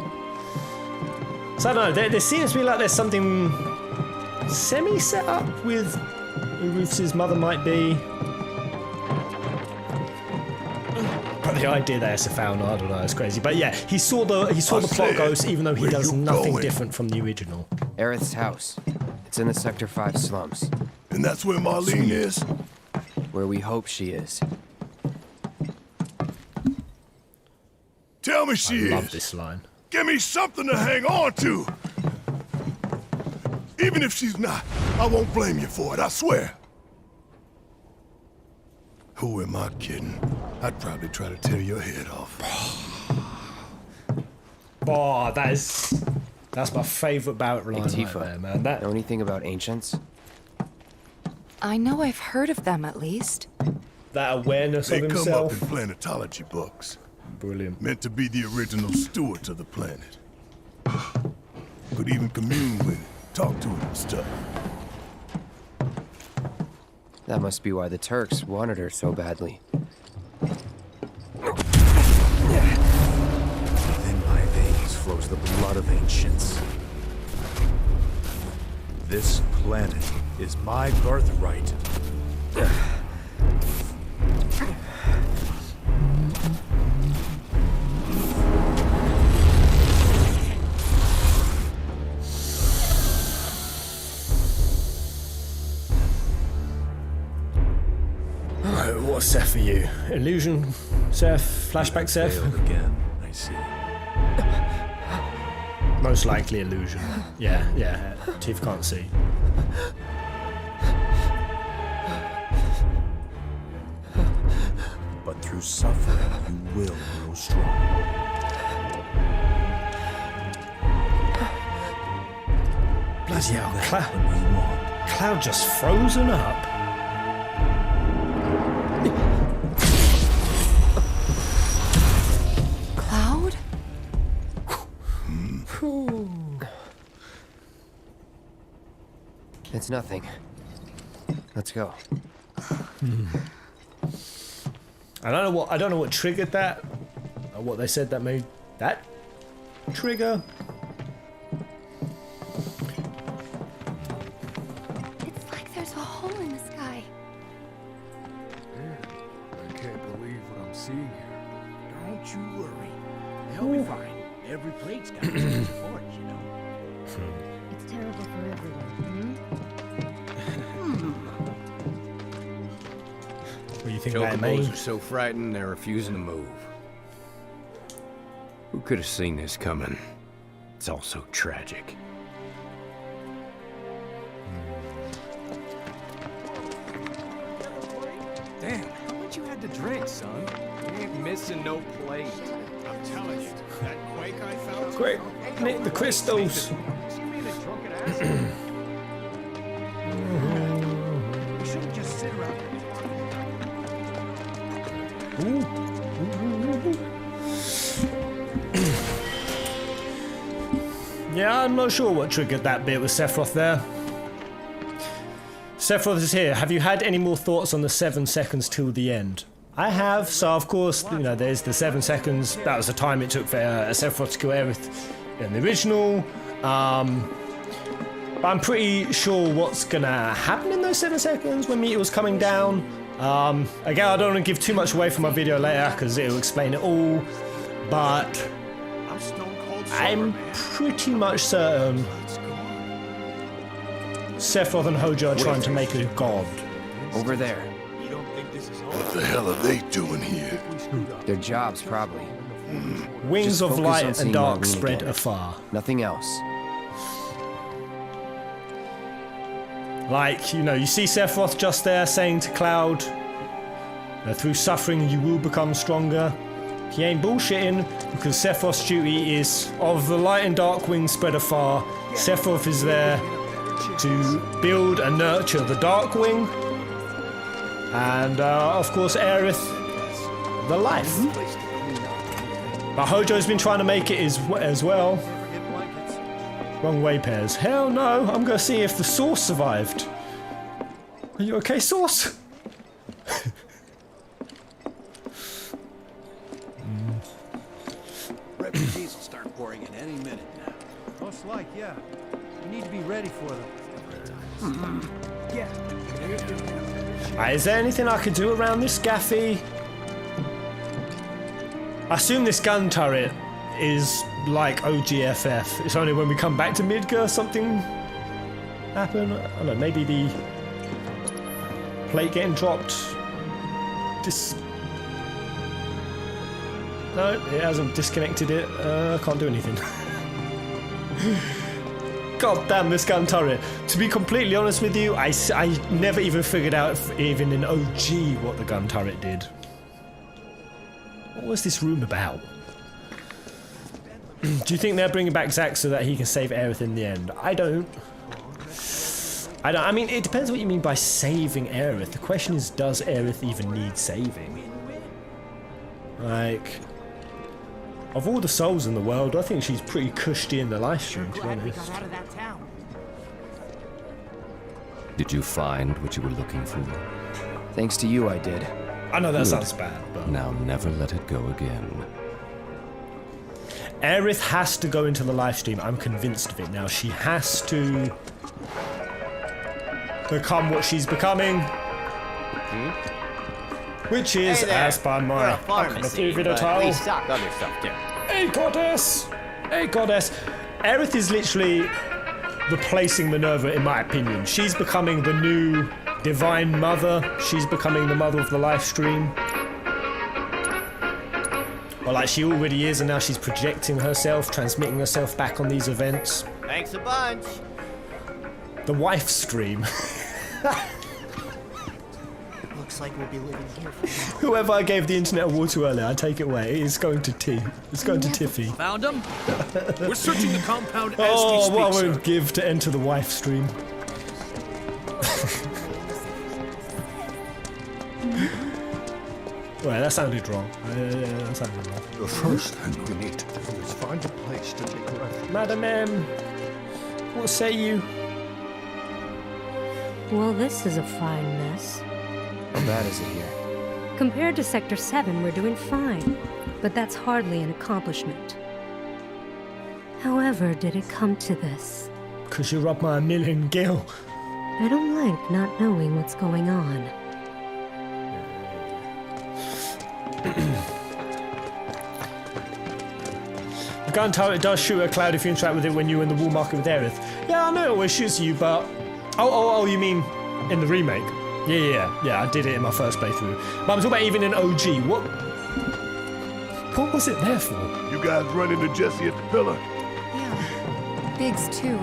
Speaker 1: So I don't know. There seems to be like there's something semi-set up with who Rufus's mother might be. But the idea that it's a Fauna, I don't know, it's crazy. But yeah, he saw the plot ghost, even though he does nothing different from the original.
Speaker 12: Aerith's house. It's in the Sector 5 slums.
Speaker 8: And that's where Marlene is?
Speaker 12: Where we hope she is.
Speaker 8: Tell me she is.
Speaker 1: I love this line.
Speaker 8: Give me something to hang on to. Even if she's not, I won't blame you for it, I swear. Who am I kidding? I'd probably try to tear your head off.
Speaker 1: Oh, that's my favourite Barrett line right
Speaker 12: Tifa,
Speaker 1: there, man.
Speaker 12: Know anything about ancients?
Speaker 5: I know I've heard of them at least.
Speaker 1: That awareness of himself.
Speaker 8: They come up in planetology books.
Speaker 1: Brilliant.
Speaker 8: Meant to be the original stewards of the planet. Could even commune with it, talk to it and stuff.
Speaker 12: That must be why the Turks wanted her so badly.
Speaker 13: Within my veins flows the blood of ancients. This planet is my birthright.
Speaker 1: Alright, what's Seth for you? Illusion, Seth? Flashback, Seth?
Speaker 13: Failed again, I see.
Speaker 1: Most likely illusion. Yeah. Tifa can't see.
Speaker 13: But through suffering, you will grow strong.
Speaker 1: Bloody hell, Cloud just frozen up.
Speaker 5: Cloud?
Speaker 12: It's nothing. Let's go.
Speaker 1: I don't know what triggered that, or what they said that made that trigger.
Speaker 3: It's like there's a hole in the sky.
Speaker 13: I can't believe what I'm seeing here. Don't you worry. They'll be fine. Every plate's got its support, you know.
Speaker 3: It's terrible for everyone.
Speaker 1: What do you think about me?
Speaker 14: Chocobos are so frightened they're refusing to move. Who could have seen this coming? It's all so tragic.
Speaker 13: Damn, how much
Speaker 10: you had to drink, son? You ain't missing no plate.
Speaker 13: I'm telling you, that quake I felt.
Speaker 1: Quick, nick the crystals.
Speaker 10: You mean a drunken asshole? You shouldn't just sit around.
Speaker 1: Yeah, I'm not sure what triggered that bit with Sephiroth there. Sephiroth is here. Have you had any more thoughts on the 7 seconds till the end? I have. So of course, you know, there's the 7 seconds. That was the time it took for Sephiroth to kill Aerith in the original. But I'm pretty sure what's gonna happen in those 7 seconds when Meteor's coming down. Again, I don't want to give too much away from my video later because it'll explain it all. But I'm pretty much certain Sephiroth and Hojo are trying to make a god.
Speaker 12: Over there.
Speaker 8: What the hell are they doing here?
Speaker 12: Their jobs, probably.
Speaker 1: Wings
Speaker 12: Just
Speaker 1: of
Speaker 12: focus on
Speaker 1: light and
Speaker 12: seeing
Speaker 1: dark
Speaker 12: Marlene
Speaker 1: spread
Speaker 12: again.
Speaker 1: afar.
Speaker 12: Nothing else.
Speaker 1: Like, you know, you see Sephiroth just there saying to Cloud, through suffering you will become stronger. He ain't bullshitting, because Sephiroth's duty is of the light and dark wings spread afar. Sephiroth is there to build and nurture the dark wing. And, of course, Aerith, the life. But Hojo's been trying to make it as well. Wrong way, Pears. Hell no, I'm gonna see if the Source survived. Are you okay, Source?
Speaker 13: Refugees will start pouring in any minute now.
Speaker 10: Most like, yeah. We need to be ready for them. Yeah.
Speaker 1: Is there anything I could do around this, Gaffy? I assume this gun turret is like OGFF. It's only when we come back to Midgar something happen. I don't know, maybe the plate getting dropped. No, it hasn't disconnected it. I can't do anything. God damn this gun turret. To be completely honest with you, I never even figured out, even in OG, what the gun turret did. What was this room about? Do you think they're bringing back Zack so that he can save Aerith in the end? I don't. I mean, it depends what you mean by saving Aerith. The question is, does Aerith even need saving? Like, of all the souls in the world, I think she's pretty cushy in the live stream, to be honest.
Speaker 15: Did you find what you were looking for?
Speaker 12: Thanks to you, I did.
Speaker 1: I know that
Speaker 15: Good.
Speaker 1: sounds bad, but...
Speaker 15: Now never let it go again.
Speaker 1: Aerith has to go into the live stream. I'm convinced of it now. She has to become what she's becoming. Which is, as by my...
Speaker 16: Please stock other stuff too.
Speaker 1: Hey goddess! Hey goddess! Aerith is literally replacing Minerva, in my opinion. She's becoming the new divine mother. She's becoming the mother of the live stream. Well, like she already is, and now she's projecting herself, transmitting herself back on these events.
Speaker 16: Thanks a bunch.
Speaker 1: The wife stream.
Speaker 16: Looks like we'll be living here for now.
Speaker 1: Whoever I gave the internet award to earlier, I take it away. It's going to T. It's going to Tiffy.
Speaker 11: Found him? We're searching the compound as
Speaker 1: Oh,
Speaker 11: we speak,
Speaker 1: what I
Speaker 11: sir.
Speaker 1: would give to enter the wife stream. Well, that sounded wrong. That sounded wrong.
Speaker 8: The first thing we need to do is find a place to take refuge.
Speaker 1: Madam M, what say you?
Speaker 17: Well, this is a fine mess.
Speaker 12: How bad is it here?
Speaker 17: Compared to Sector 7, we're doing fine. But that's hardly an accomplishment. However, did it come to this?
Speaker 1: 'Cause you robbed my million gil.
Speaker 17: I don't like not knowing what's going on.
Speaker 1: The gun turret does shoot a cloud if you interact with it when you're in the wall market with Aerith. Yeah, I know it always shoots you, but... Oh, you mean in the remake? Yeah, I did it in my first playthrough. But I'm talking about even in OG. What was it there for?
Speaker 8: You guys run into Jesse at the pillar?
Speaker 5: Yeah. Biggs, too.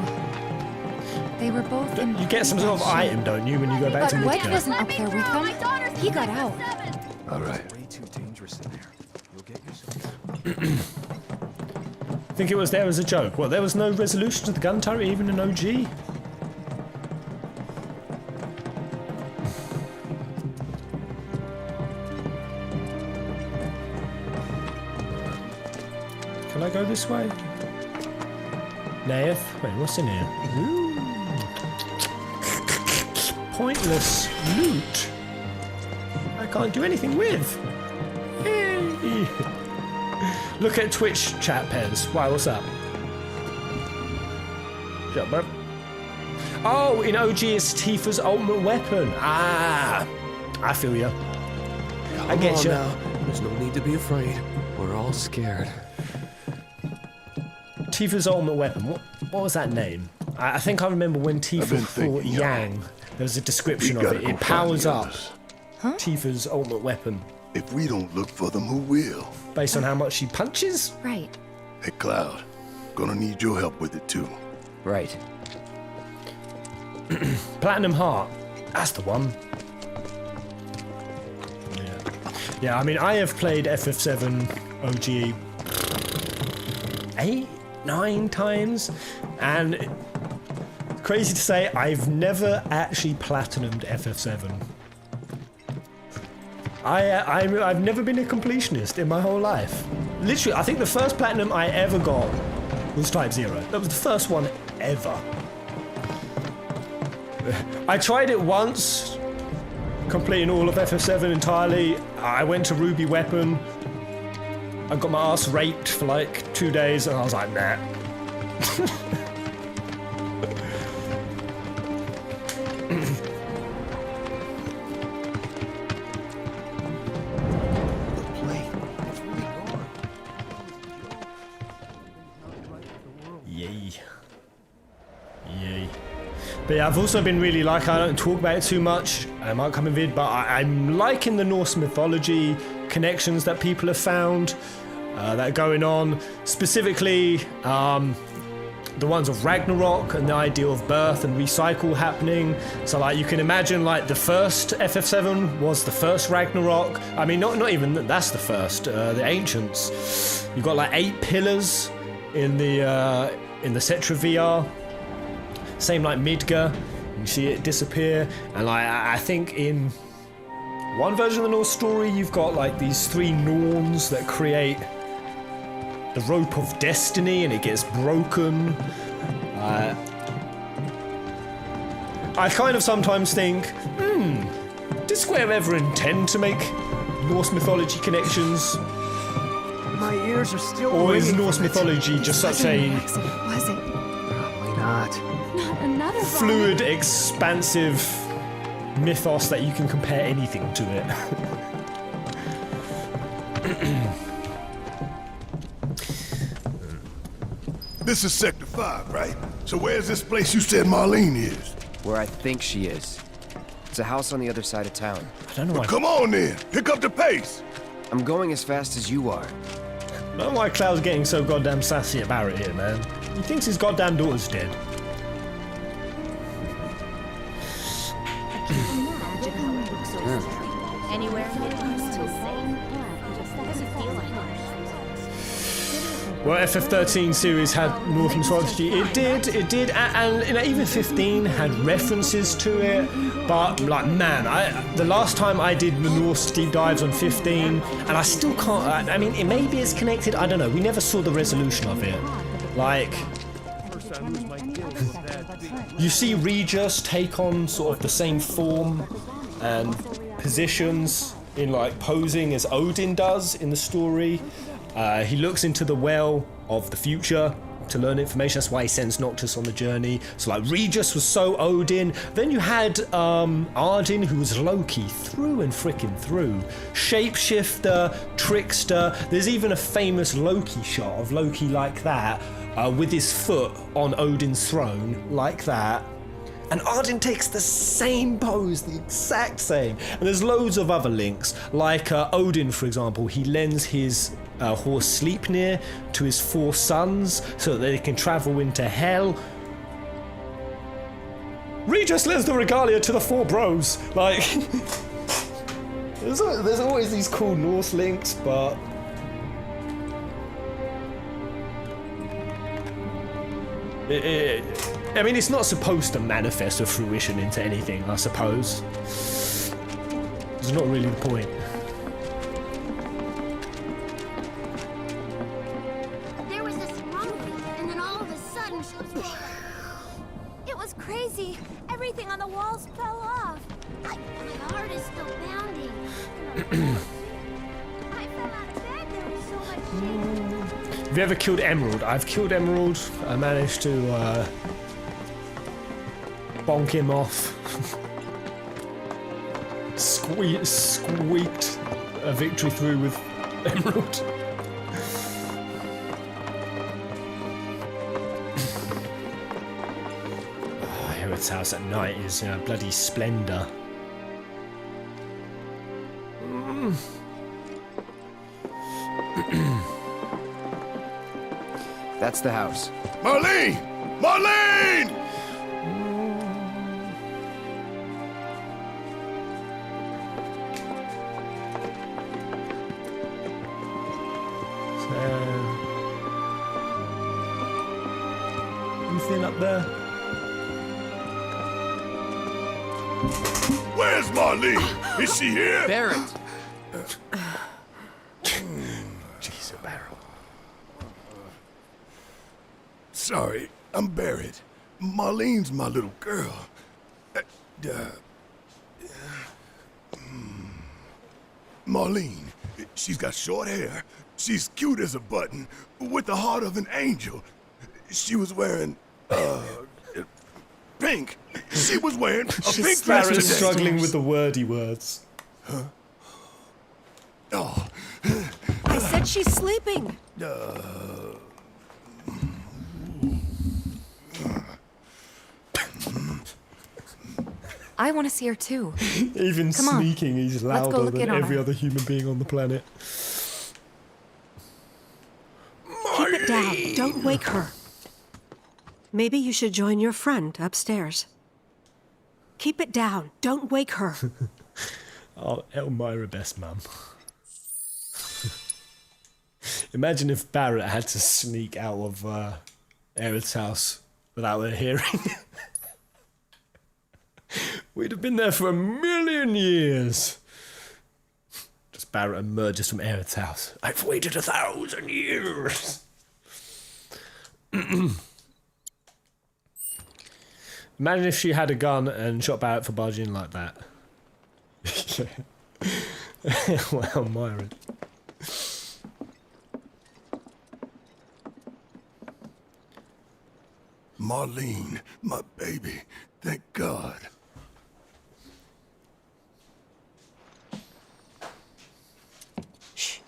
Speaker 5: They were both in...
Speaker 1: You get some sort of item, don't you, when you go back to
Speaker 5: But Wedge
Speaker 1: Midgar?
Speaker 5: wasn't up there with them. He got out.
Speaker 8: All right.
Speaker 13: Way too dangerous in there. You'll get yourself.
Speaker 1: I think it was there as a joke. Well, there was no resolution to the gun turret even in OG? Can I go this way? Naeth? Wait, what's in here? Ooh. Pointless loot. I can't do anything with. Hey. Look at Twitch chat, Pez. Why, what's up? Shut up, bro. Oh, in OG it's Tifa's ultimate weapon. Ah, I feel ya. I get you.
Speaker 15: Now. There's no need to be afraid. We're all scared.
Speaker 1: Tifa's ultimate weapon. What was that name? I think I remember when Tifa fought Yang. There was a description of it. It powers up Tifa's ultimate weapon.
Speaker 8: If we don't look for them, who will?
Speaker 1: Based on how much she punches?
Speaker 3: Right.
Speaker 8: Hey, Cloud. Gonna need your help with it, too.
Speaker 12: Right.
Speaker 1: Platinum Heart. That's the one. Yeah, I mean, I have played FF7 OG 8, 9 times, and crazy to say, I've never actually platinumed FF7. I've never been a completionist in my whole life. Literally, I think the first platinum I ever got was Type 0. That was the first one ever. I tried it once, completing all of FF7 entirely. I went to Ruby Weapon. I got my ass raped for like 2 days, and I was like, nah. Yay. But yeah, I've also been really I don't talk about it too much, I might come in vid, but I'm liking the Norse mythology connections that people have found that are going on. Specifically, the ones of Ragnarok and the idea of birth and recycle happening. So like you can imagine like the first FF7 was the first Ragnarok. I mean, not even that's the first, the ancients. You've got like 8 pillars in the Cetra VR. Same like Midgar, you see it disappear, and like I think in one version of the Norse story you've got like these 3 Norns that create the rope of destiny, and it gets broken. I kind of sometimes think, did Square ever intend to make Norse mythology connections?
Speaker 13: My ears are still
Speaker 1: or is
Speaker 13: ringing
Speaker 1: Norse
Speaker 13: from it.
Speaker 1: mythology just such a
Speaker 3: Was it?
Speaker 13: Probably not.
Speaker 3: Not another
Speaker 1: fluid, expansive mythos that you can compare anything to it?
Speaker 8: This is Sector 5, right? So where's this place you said Marlene is?
Speaker 12: Where I think she is. It's a house on the other side of town.
Speaker 1: I don't know why.
Speaker 8: Come on then, pick up the pace.
Speaker 12: I'm going as fast as you are.
Speaker 1: I don't know why Cloud's getting so goddamn sassy about it here, man. He thinks his goddamn daughter's dead.
Speaker 3: Anywhere still safe.
Speaker 1: Well, FF13 series had Norse mythology. It did, and you know, even 15 had references to it. But like, man, the last time I did the Norse deep dives on 15, and I still can't. I mean, it maybe it's connected. I don't know. We never saw the resolution of it. Like, you see Regis take on sort of the same form and positions in like posing as Odin does in the story. He looks into the well of the future to learn information. That's why he sends Noctis on the journey. So like Regis was so Odin. Then you had Arden, who was Loki through and frickin' through. Shapeshifter, trickster. There's even a famous Loki shot of Loki like that, with his foot on Odin's throne, like that. And Arden takes the same pose, the exact same. And there's loads of other links, like Odin, for example. He lends his horse Sleipnir to his 4 sons so that they can travel into hell. Regis lends the regalia to the 4 bros. Like, There's always these cool Norse links, but I mean, it's not supposed to manifest a fruition into anything, I suppose. It's not really the point.
Speaker 3: There was this rumbling, and then all of a sudden she was gone.
Speaker 5: It was crazy. Everything on the walls fell off.
Speaker 3: My heart is still pounding.
Speaker 5: I fell out of bed. There was so much shaking.
Speaker 1: Have you ever killed Emerald? I've killed Emerald. I managed to bonk him off. Squeaked a victory through with Emerald. Aerith's house at night is bloody splendor.
Speaker 12: That's the house.
Speaker 8: Marlene! Marlene!
Speaker 1: Anything up there?
Speaker 8: Where's Marlene? Is she here?
Speaker 10: Barrett!
Speaker 1: Jeez, a barrel.
Speaker 8: Sorry, I'm Barrett. Marlene's my little girl. Marlene, she's got short hair. She's cute as a button, with the heart of an angel. She was wearing, pink. She was wearing a pink dress today.
Speaker 1: Struggling with the wordy words.
Speaker 8: Huh? Oh.
Speaker 18: I said she's sleeping.
Speaker 5: I want to see her too.
Speaker 1: Even
Speaker 5: Come on.
Speaker 1: sneaking, he's
Speaker 5: Let's go
Speaker 1: louder
Speaker 5: look
Speaker 1: than
Speaker 5: in on
Speaker 1: every
Speaker 5: her.
Speaker 1: other human being on the planet.
Speaker 18: Keep it down. Don't wake her. Maybe you should join your friend upstairs. Keep it down. Don't wake her.
Speaker 1: Oh, Elmyra, best mum. Imagine if Barrett had to sneak out of Aerith's house without her hearing. We'd have been there for 1,000,000 years. Just Barrett emerges from Aerith's house. I've waited 1,000 years. Imagine if she had a gun and shot Barrett for barging in like that. Well, Myron.
Speaker 8: Marlene, my baby. Thank God.
Speaker 1: Shh.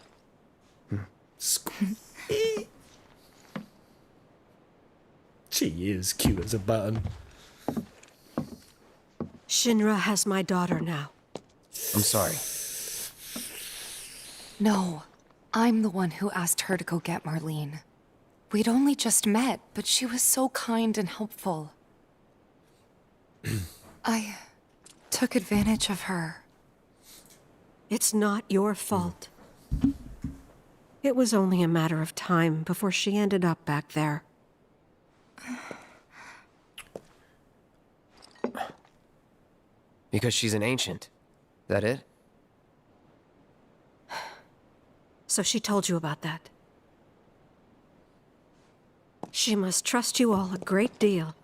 Speaker 1: She is cute as a button.
Speaker 18: Shinra has my daughter now.
Speaker 12: I'm sorry.
Speaker 5: No, I'm the one who asked her to go get Marlene. We'd only just met, but she was so kind and helpful. I took advantage of her.
Speaker 18: It's not your fault. It was only a matter of time before she ended up back there.
Speaker 12: Because she's an ancient. That it?
Speaker 18: So she told you about that. She must trust you all a great deal.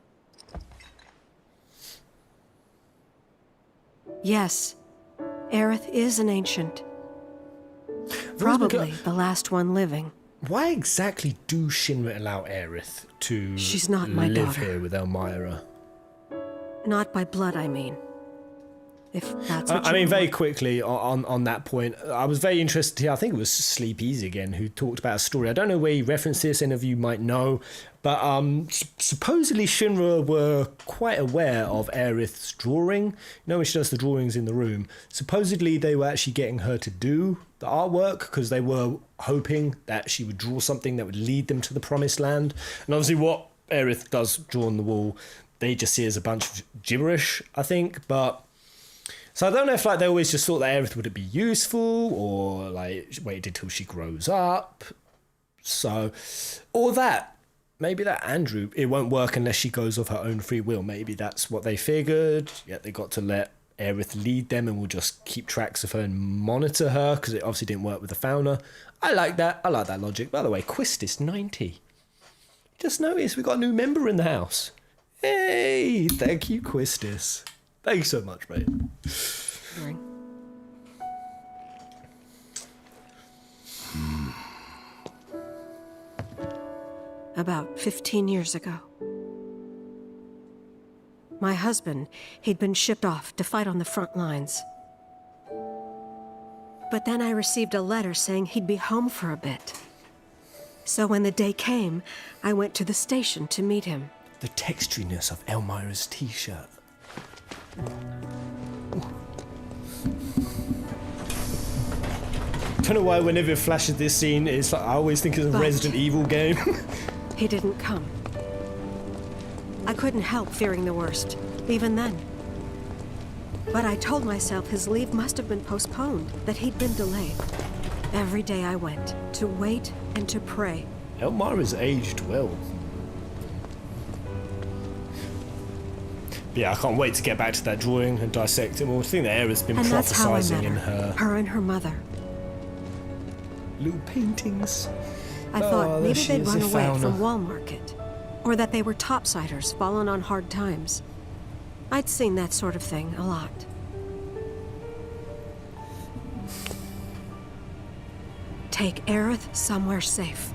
Speaker 18: Yes, Aerith is an ancient. Probably the last one living.
Speaker 1: Why exactly do Shinra allow Aerith to
Speaker 18: She's not my
Speaker 1: live
Speaker 18: daughter.
Speaker 1: here with Elmyra?
Speaker 18: Not by blood, I mean. If that's what
Speaker 1: I
Speaker 18: you
Speaker 1: mean, very
Speaker 18: want.
Speaker 1: quickly on that point, I was very interested to hear, I think it was Sleep Easy again, who talked about a story. I don't know where he referenced this, any of you might know, but supposedly Shinra were quite aware of Aerith's drawing. You know when she does the drawings in the room? Supposedly they were actually getting her to do the artwork because they were hoping that she would draw something that would lead them to the promised land. And obviously what Aerith does draw on the wall, they just see as a bunch of gibberish, I think, but So I don't know if like they always just thought that Aerith would be useful, or like waited until she grows up. So, or that maybe that Andrew, it won't work unless she goes of her own free will. Maybe that's what they figured. Yet they got to let Aerith lead them, and we'll just keep tracks of her and monitor her because it obviously didn't work with the fauna. I like that. I like that logic. By the way, Quistis 90. Just noticed we got a new member in the house. Hey, thank you, Quistis. Thanks so much, mate.
Speaker 18: About 15 years ago. My husband, he'd been shipped off to fight on the front lines. But then I received a letter saying he'd be home for a bit. So when the day came, I went to the station to meet him.
Speaker 1: The texturiness of Elmyra's t-shirt. Don't know why whenever it flashes this scene, it's like I always think it's a Resident Evil game.
Speaker 18: He didn't come. I couldn't help fearing the worst, even then. But I told myself his leave must have been postponed, that he'd been delayed. Every day I went, to wait and to pray.
Speaker 1: Elmyra's aged well. Yeah, I can't wait to get back to that drawing and dissect it more. I think that Aerith's been
Speaker 18: And that's how I met
Speaker 1: prophesizing in
Speaker 18: her and her mother.
Speaker 1: Little paintings.
Speaker 18: I thought maybe
Speaker 1: there she
Speaker 18: they'd
Speaker 1: is,
Speaker 18: run
Speaker 1: the
Speaker 18: away
Speaker 1: fauna.
Speaker 18: from Wall Market. Or that they were topsiders, fallen on hard times. I'd seen that sort of thing a lot. Take Aerith somewhere safe.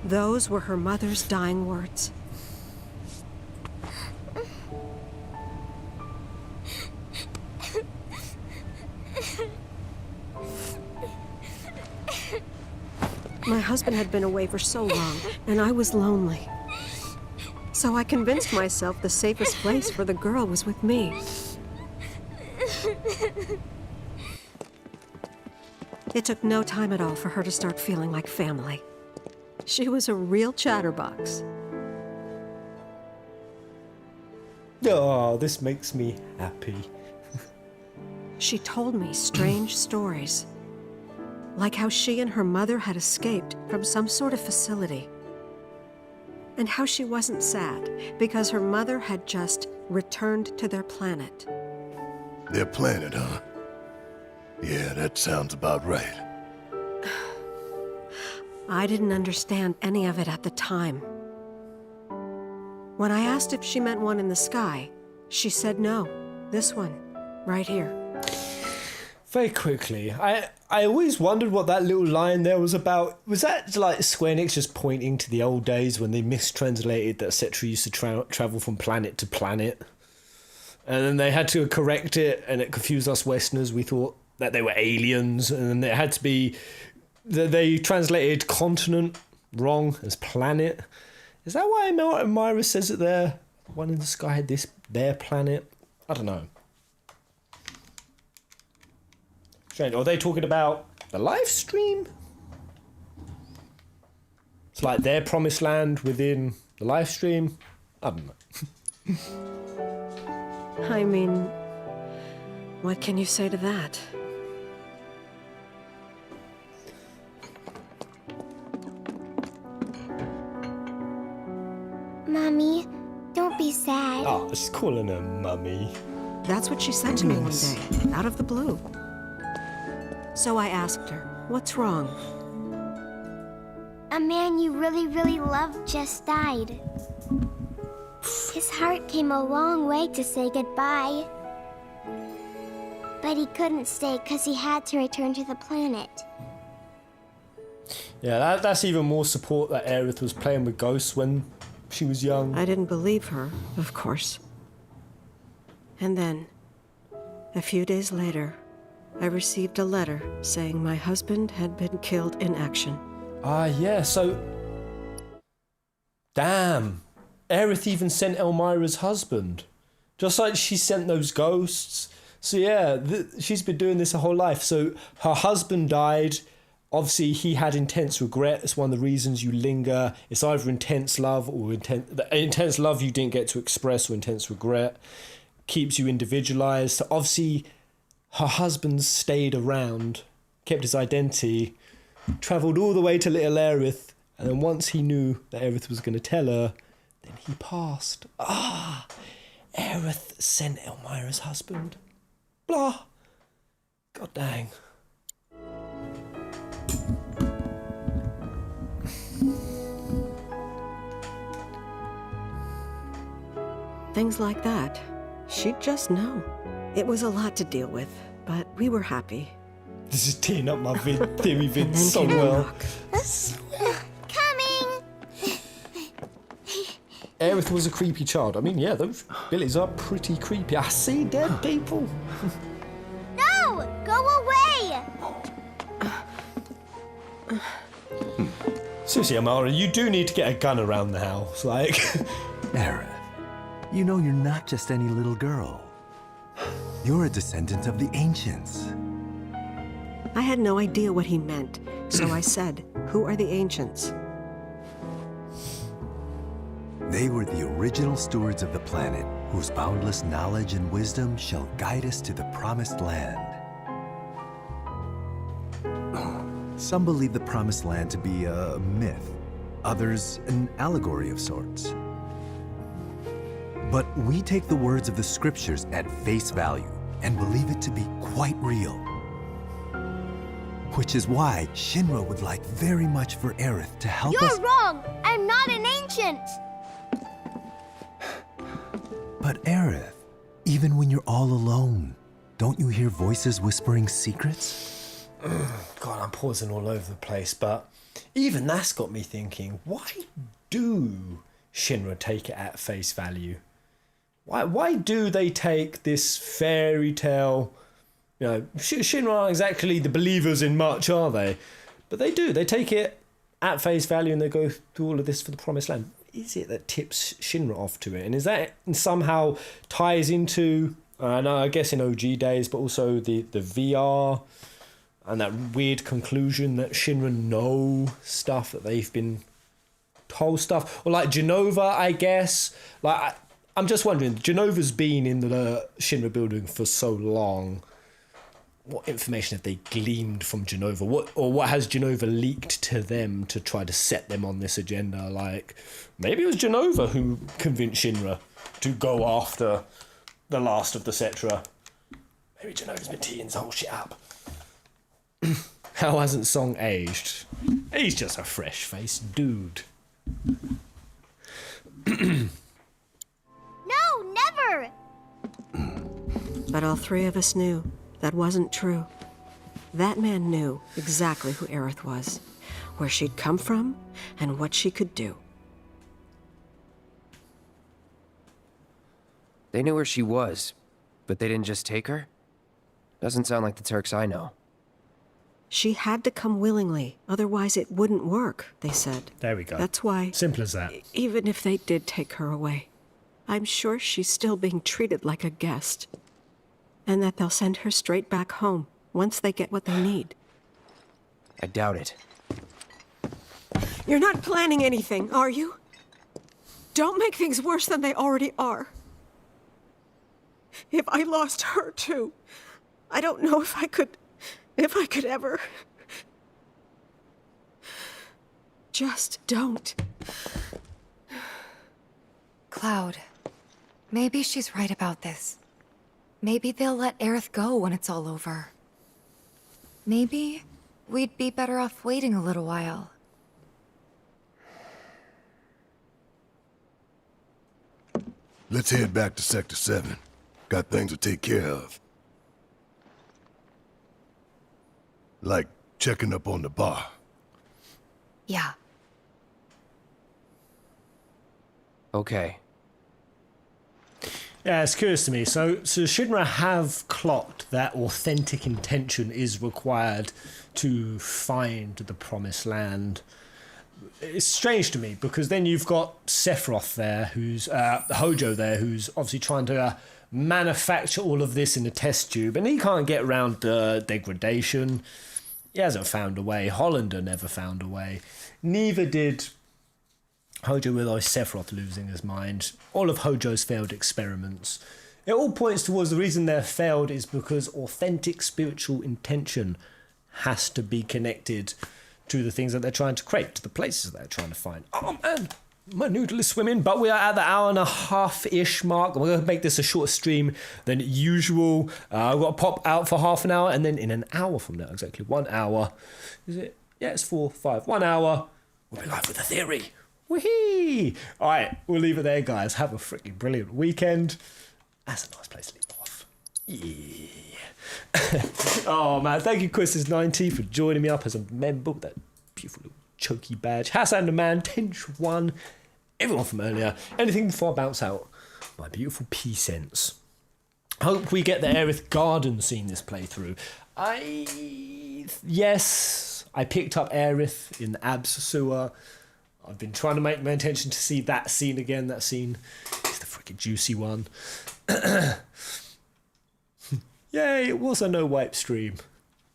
Speaker 18: Those were her mother's dying words. My husband had been away for so long, and I was lonely. So I convinced myself the safest place for the girl was with me. It took no time at all for her to start feeling like family. She was a real chatterbox.
Speaker 1: Oh, this makes me happy.
Speaker 18: She told me strange stories. Like how she and her mother had escaped from some sort of facility. And how she wasn't sad because her mother had just returned to their planet.
Speaker 8: Their planet, huh? Yeah, that sounds about right.
Speaker 18: I didn't understand any of it at the time. When I asked if she meant one in the sky, she said no. This one, right here.
Speaker 1: Very quickly, I always wondered what that little line there was about. Was that like Square Enix just pointing to the old days when they mistranslated that Cetra used to travel from planet to planet? And then they had to correct it, and it confused us Westerners. We thought that they were aliens, and then it had to be... They translated continent wrong as planet. Is that why Elmyra says it there? One in the sky, their planet? I don't know. Strange. Are they talking about the live stream? It's like their promised land within the live stream? I don't know.
Speaker 18: I mean, what can you say to that?
Speaker 3: Mommy, don't be sad.
Speaker 1: Oh, she's calling her mummy.
Speaker 18: That's what she said to me one day, out of the blue. So I asked her, what's wrong?
Speaker 3: A man you really, really loved just died. His heart came a long way to say goodbye. But he couldn't stay because he had to return to the planet.
Speaker 1: Yeah, that's even more support that Aerith was playing with ghosts when she was young.
Speaker 18: I didn't believe her, of course. And then, a few days later, I received a letter saying my husband had been killed in action.
Speaker 1: Ah, yeah, so... Damn. Aerith even sent Elmyra's husband. Just like she sent those ghosts. So yeah, she's been doing this her whole life. So her husband died. Obviously, he had intense regret. It's one of the reasons you linger. It's either intense love or intense love you didn't get to express, or intense regret. keeps you individualized. So obviously, her husband stayed around, kept his identity, travelled all the way to little Aerith, and then once he knew that Aerith was going to tell her, then he passed. Aerith sent Elmyra's husband. Blah. God dang.
Speaker 18: Things like that. She'd just know. It was a lot to deal with, but we were happy.
Speaker 1: This is teeing up my theory vid so well.
Speaker 3: Coming!
Speaker 1: Aerith was a creepy child. I mean, yeah, those Billies are pretty creepy. I see dead people.
Speaker 3: No! Go away!
Speaker 1: Seriously, Elmyra, you do need to get a gun around the house. Like,
Speaker 2: Aerith, you know you're not just any little girl. You're a descendant of the ancients.
Speaker 18: I had no idea what he meant, so I said, "Who are the ancients?"
Speaker 2: They were the original stewards of the planet, whose boundless knowledge and wisdom shall guide us to the promised land. Some believe the promised land to be a myth, others an allegory of sorts. But we take the words of the scriptures at face value and believe it to be quite real. Which is why Shinra would like very much for Aerith to help us.
Speaker 3: You're wrong! I'm not an ancient!
Speaker 2: But Aerith, even when you're all alone, don't you hear voices whispering secrets?
Speaker 1: God, I'm pausing all over the place, but even that's got me thinking, why do Shinra take it at face value? Why do they take this fairy tale? You know, Shinra aren't exactly the believers in much, are they? But they do. They take it at face value and they go through all of this for the promised land. Is it that tips Shinra off to it? And is that somehow ties into, I guess in OG days, but also the VR and that weird conclusion that Shinra know stuff, that they've been told stuff? Or like Genova, I guess. Like, I'm just wondering, Genova's been in the Shinra building for so long. What information have they gleaned from Genova? What has Genova leaked to them to try to set them on this agenda? Like, maybe it was Genova who convinced Shinra to go after the last of the Cetra. Maybe Genova's been teeing this whole shit up. How hasn't Song aged? He's just a fresh-faced dude.
Speaker 3: No, never!
Speaker 18: But all three of us knew that wasn't true. That man knew exactly who Aerith was, where she'd come from, and what she could do.
Speaker 12: They knew where she was, but they didn't just take her? Doesn't sound like the Turks I know.
Speaker 18: She had to come willingly, otherwise it wouldn't work, they said.
Speaker 1: There we go.
Speaker 18: That's why...
Speaker 1: Simple as that.
Speaker 18: Even if they did take her away, I'm sure she's still being treated like a guest. And that they'll send her straight back home once they get what they need.
Speaker 12: I doubt it.
Speaker 18: You're not planning anything, are you? Don't make things worse than they already are. If I lost her too, I don't know if I could ever. Just don't.
Speaker 5: Cloud, maybe she's right about this. Maybe they'll let Aerith go when it's all over. Maybe we'd be better off waiting a little while.
Speaker 8: Let's head back to Sector 7. Got things to take care of. Like checking up on the bar.
Speaker 5: Yeah.
Speaker 12: Okay.
Speaker 1: Yeah, it's curious to me. So Shinra have clocked that authentic intention is required to find the promised land. It's strange to me because then you've got Sephiroth there, who's Hojo there, who's obviously trying to manufacture all of this in a test tube, and he can't get around degradation. He hasn't found a way. Hollander never found a way. Neither did Hojo with Sephiroth losing his mind. All of Hojo's failed experiments. It all points towards the reason they've failed is because authentic spiritual intention has to be connected to the things that they're trying to create, to the places that they're trying to find. Oh man, my noodle is swimming, but we are at the 1.5-hour-ish mark. We're going to make this a shorter stream than usual. I've got to pop out for half an hour, and then in an hour from now, exactly 1 hour. Is it? Yeah, it's 4, 5. 1 hour. We'll be live with a theory. Whee! All right, we'll leave it there, guys. Have a freaking brilliant weekend. That's a nice place to leave off. Yeah. Oh man, thank you Quizzes90 for joining me up as a member with that beautiful little choky badge. Hassan the Man, Tinch1, everyone from earlier. Anything before I bounce out my beautiful P-Sense. Hope we get the Aerith garden scene this playthrough. Yes, I picked up Aerith in the Abs sewer. I've been trying to make my intention to see that scene again. That scene is the freaking juicy one. Yay, it was a no wipe stream.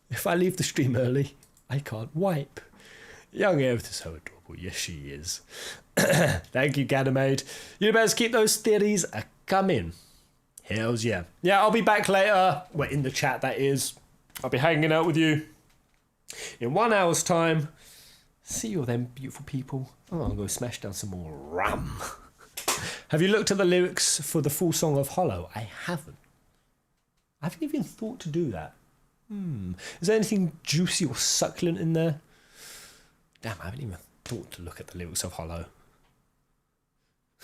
Speaker 1: If I leave the stream early, I can't wipe. Young Aerith is so adorable. Yes, she is. Thank you, Ganymede. You best keep those theories coming. Hells yeah. Yeah, I'll be back later. Well, in the chat, that is. I'll be hanging out with you in 1 hour's time. See you then, beautiful people. Oh, I'm going to smash down some more rum. Have you looked at the lyrics for the full song of Hollow? I haven't. I haven't even thought to do that. Is there anything juicy or succulent in there? Damn, I haven't even thought to look at the lyrics of Hollow.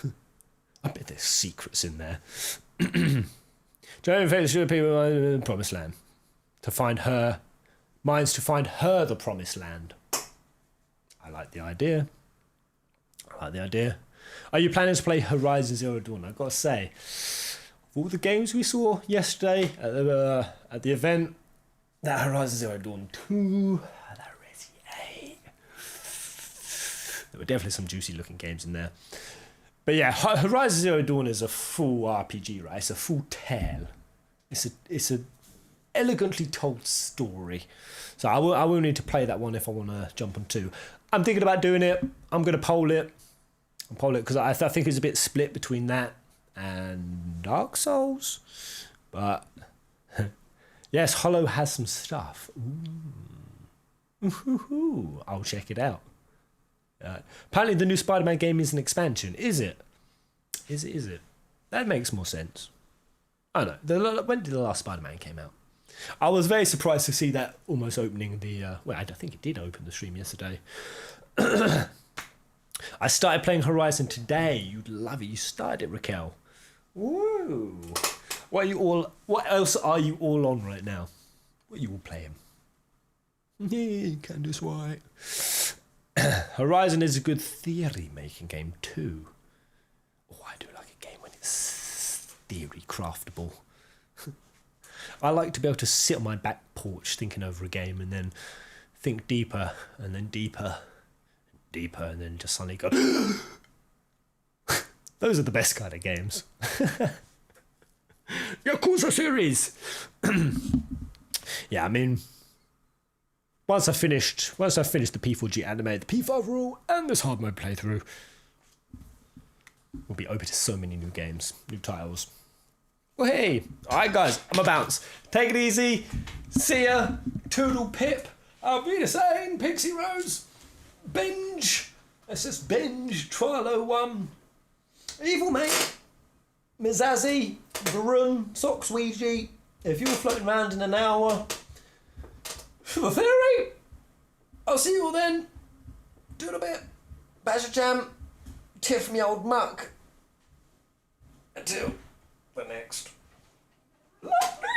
Speaker 1: I bet there's secrets in there. Joining face should people in the promised land. To find her. Mine's to find her the promised land. I like the idea. Are you planning to play Horizon Zero Dawn? I've got to say, all the games we saw yesterday at the event, that Horizon Zero Dawn 2, that Resi 8, there were definitely some juicy looking games in there. But yeah, Horizon Zero Dawn is a full RPG, right? It's a full tale. It's a elegantly told story. So I will need to play that one if I want to jump on 2. I'm thinking about doing it. I'm going to poll it because I think it's a bit split between that and Dark Souls. But yes, Hollow has some stuff. Ooh. I'll check it out. Apparently the new Spider-Man game is an expansion. Is it? Is it? That makes more sense. I don't know. When did the last Spider-Man came out? I was very surprised to see that almost opening the... well, I don't think it did open the stream yesterday. I started playing Horizon today. You'd love it. You started it, Raquel. Woo! What else are you all on right now? What are you all playing? Yeah, Candace White. Horizon is a good theory-making game too. Oh, I do like a game when it's theory craftable. I like to be able to sit on my back porch thinking over a game and then think deeper and then deeper and then just suddenly go... Those are the best kind of games. Yakuza series! Yeah, I mean... Once I finished the P4G anime, the P5 rule, and this hard mode playthrough, we'll be open to so many new games, new titles. Well, hey, alright guys, I'm a bounce. Take it easy. See ya. Toodle pip. I'll be the same. Pixie Rose. Binge. Let's just binge. Trilo 1. Evil Mate. Mizazzy. Varun. Socks Ouija. If you're floating around in an hour for the theory, I'll see you all then. Doodle bit. Basher Jam. Tiff me old muck. Until the next. Lovely.